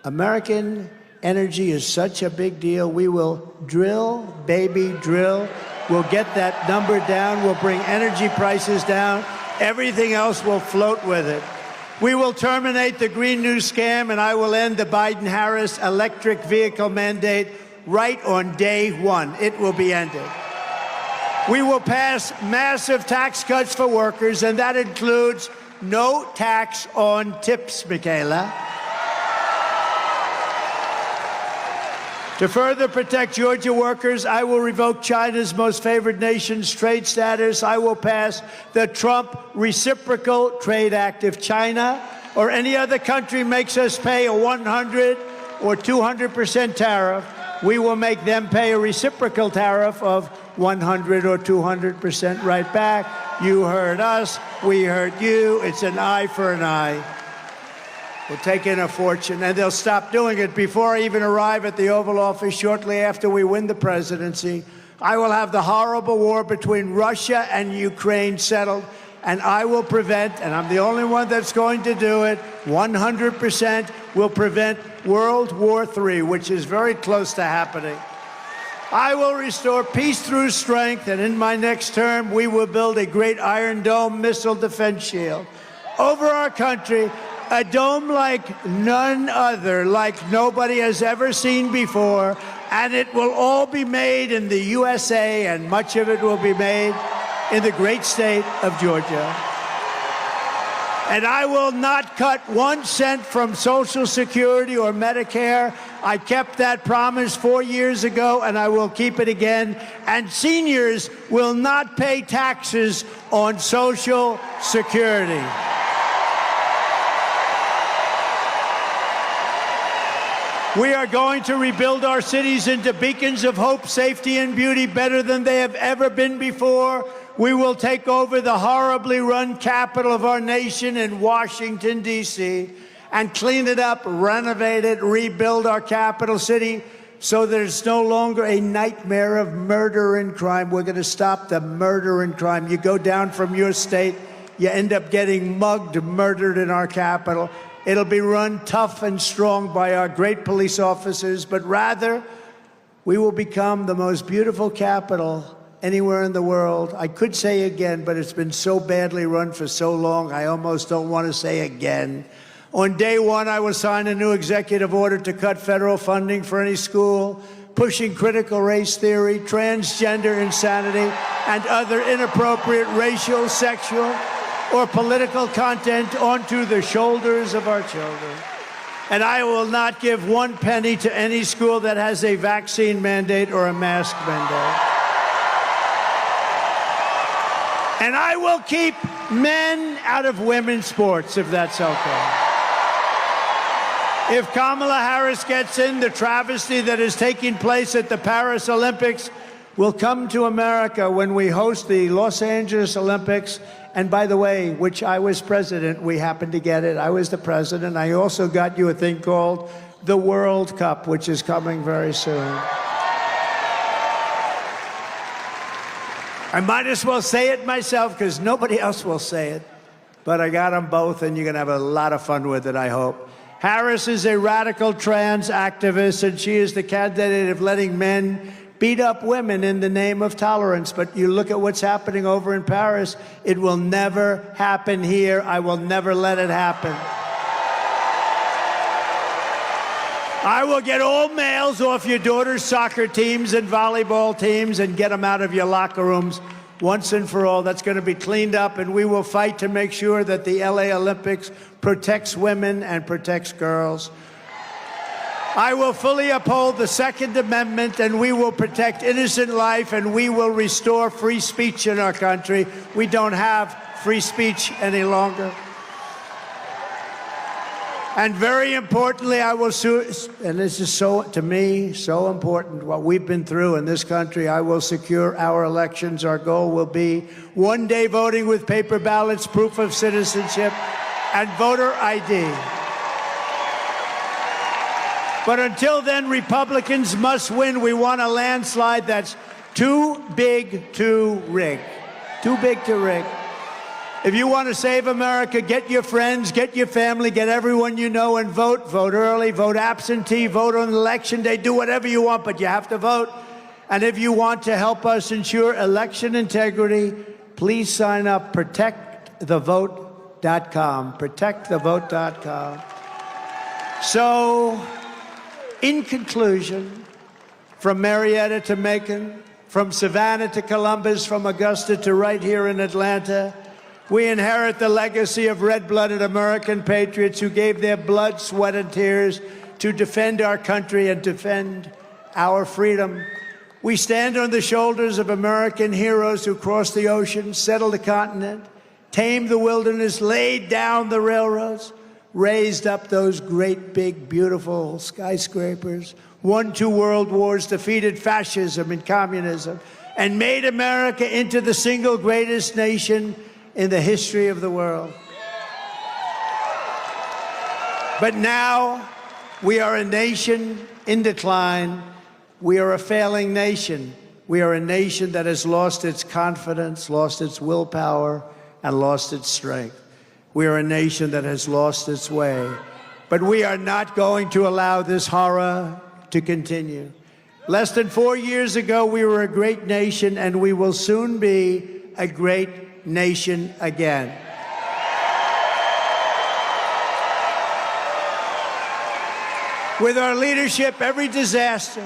American energy is such a big deal. We will drill, baby, drill. We'll get that number down. We'll bring energy prices down. Everything else will float with it. We will terminate the Green New Scam, and I will end the Biden-Harris electric vehicle mandate right on day one. It will be ended. We will pass massive tax cuts for workers, and that includes no tax on tips, Michaela. To further protect Georgia workers, I will revoke China's most favored nation's trade status. I will pass the Trump Reciprocal Trade Act. If China or any other country makes us pay a 100 or 200% tariff, we will make them pay a reciprocal tariff of 100 or 200% right back. You heard us, we heard you. It's an eye for an eye. We'll take in a fortune, and they'll stop doing it before I even arrive at the Oval Office shortly after we win the presidency. I will have the horrible war between Russia and Ukraine settled, and I will prevent, and I'm the only one that's going to do it, 100% will prevent World War III, which is very close to happening. I will restore peace through strength, and in my next term, we will build a great Iron Dome missile defense shield over our country. A dome like none other, like nobody has ever seen before, and it will all be made in the USA, and much of it will be made in the great state of Georgia. And I will not cut 1 cent from Social Security or Medicare. I kept that promise 4 years ago, and I will keep it again. And seniors will not pay taxes on Social Security. We are going to rebuild our cities into beacons of hope, safety, and beauty better than they have ever been before. We will take over the horribly run capital of our nation in Washington, D.C., and clean it up, renovate it, rebuild our capital city so there's no longer a nightmare of murder and crime. We're going to stop the murder and crime. You go down from your state, you end up getting mugged, murdered in our capital. It'll be run tough and strong by our great police officers, but rather, we will become the most beautiful capital anywhere in the world. I could say again, but it's been so badly run for so long, I almost don't want to say again. On day one, I will sign a new executive order to cut federal funding for any school pushing critical race theory, transgender insanity, and other inappropriate racial, sexual, or political content onto the shoulders of our children. And I will not give 1 penny to any school that has a vaccine mandate or a mask mandate. And I will keep men out of women's sports, if that's okay. If Kamala Harris gets in, the travesty that is taking place at the Paris Olympics will come to America when we host the Los Angeles Olympics. And by the way, which I was president, we happened to get it. I was the president. I also got you a thing called the World Cup, which is coming very soon. I might as well say it myself because nobody else will say it. But I got them both, and you're going to have a lot of fun with it, I hope. Harris is a radical trans activist, and she is the candidate of letting men beat up women in the name of tolerance. But you look at what's happening over in Paris. It will never happen here. I will never let it happen. I will get all males off your daughter's soccer teams and volleyball teams and get them out of your locker rooms once and for all. That's going to be cleaned up, and we will fight to make sure that the LA Olympics protects women and protects girls. I will fully uphold the Second Amendment, and we will protect innocent life, and we will restore free speech in our country. We don't have free speech any longer. And very importantly, I will, and this is so, to me, so important, what we've been through in this country, I will secure our elections. Our goal will be one-day voting with paper ballots, proof of citizenship, and voter ID. But until then, Republicans must win. We want a landslide that's too big to rig. Too big to rig. If you want to save America, get your friends, get your family, get everyone you know and vote. Vote early, vote absentee, vote on election day, do whatever you want, but you have to vote. And if you want to help us ensure election integrity, please sign up, protectthevote.com, protectthevote.com. So, in conclusion, from Marietta to Macon, from Savannah to Columbus, from Augusta to right here in Atlanta, we inherit the legacy of red-blooded American patriots who gave their blood, sweat, and tears to defend our country and defend our freedom. We stand on the shoulders of American heroes who crossed the ocean, settled the continent, tamed the wilderness, laid down the railroads, raised up those great, big, beautiful skyscrapers, won 2 world wars, defeated fascism and communism, and made America into the single greatest nation in the history of the world. But now we are a nation in decline. We are a failing nation. We are a nation that has lost its confidence, lost its willpower, and lost its strength. We are a nation that has lost its way. But we are not going to allow this horror to continue. Less than 4 years ago, we were a great nation, and we will soon be a great nation again. With our leadership, every disaster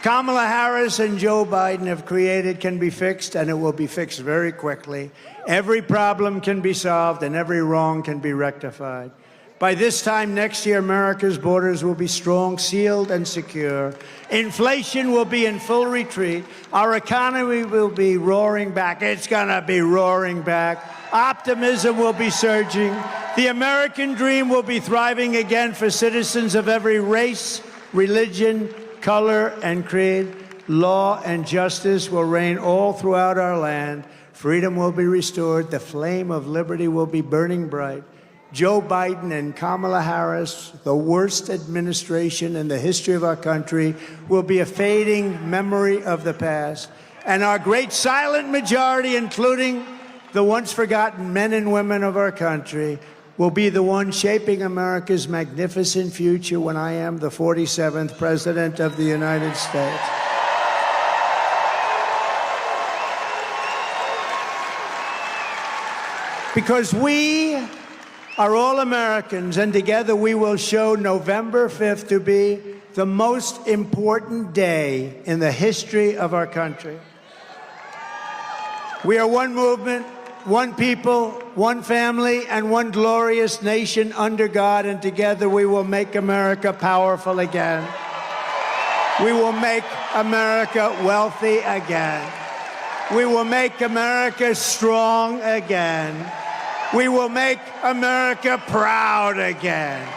Kamala Harris and Joe Biden have created can be fixed, and it will be fixed very quickly. Every problem can be solved, and every wrong can be rectified. By this time next year, America's borders will be strong, sealed, and secure. Inflation will be in full retreat. Our economy will be roaring back. It's going to be roaring back. Optimism will be surging. The American dream will be thriving again for citizens of every race, religion, color, and creed. Law and justice will reign all throughout our land. Freedom will be restored. The flame of liberty will be burning bright. Joe Biden and Kamala Harris, the worst administration in the history of our country, will be a fading memory of the past. And our great silent majority, including the once forgotten men and women of our country, will be the one shaping America's magnificent future when I am the 47th President of the United States. Because we are all Americans, and together we will show November 5th to be the most important day in the history of our country. We are one movement, one people, one family, and one glorious nation under God, and together we will make America powerful again. We will make America wealthy again. We will make America strong again. We will make America proud again.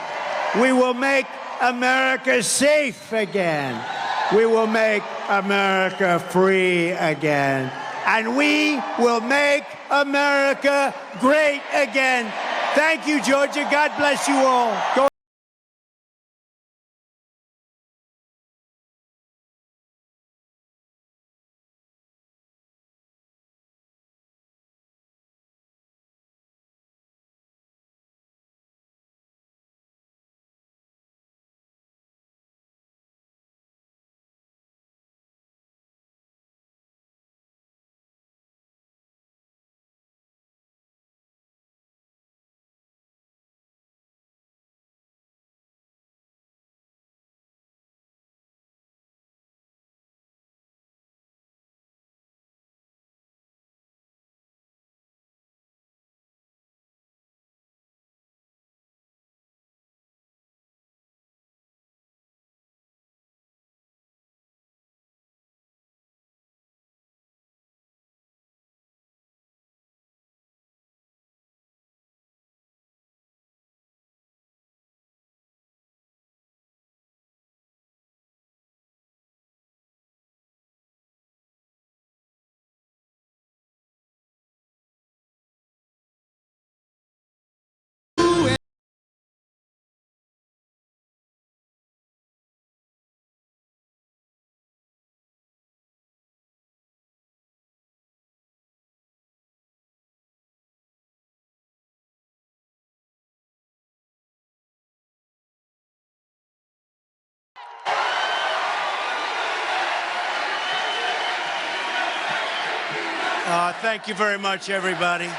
We will make America safe again. We will make America free again. And we will make America great again. Thank you, Georgia. God bless you all. Go Thank you very much, everybody.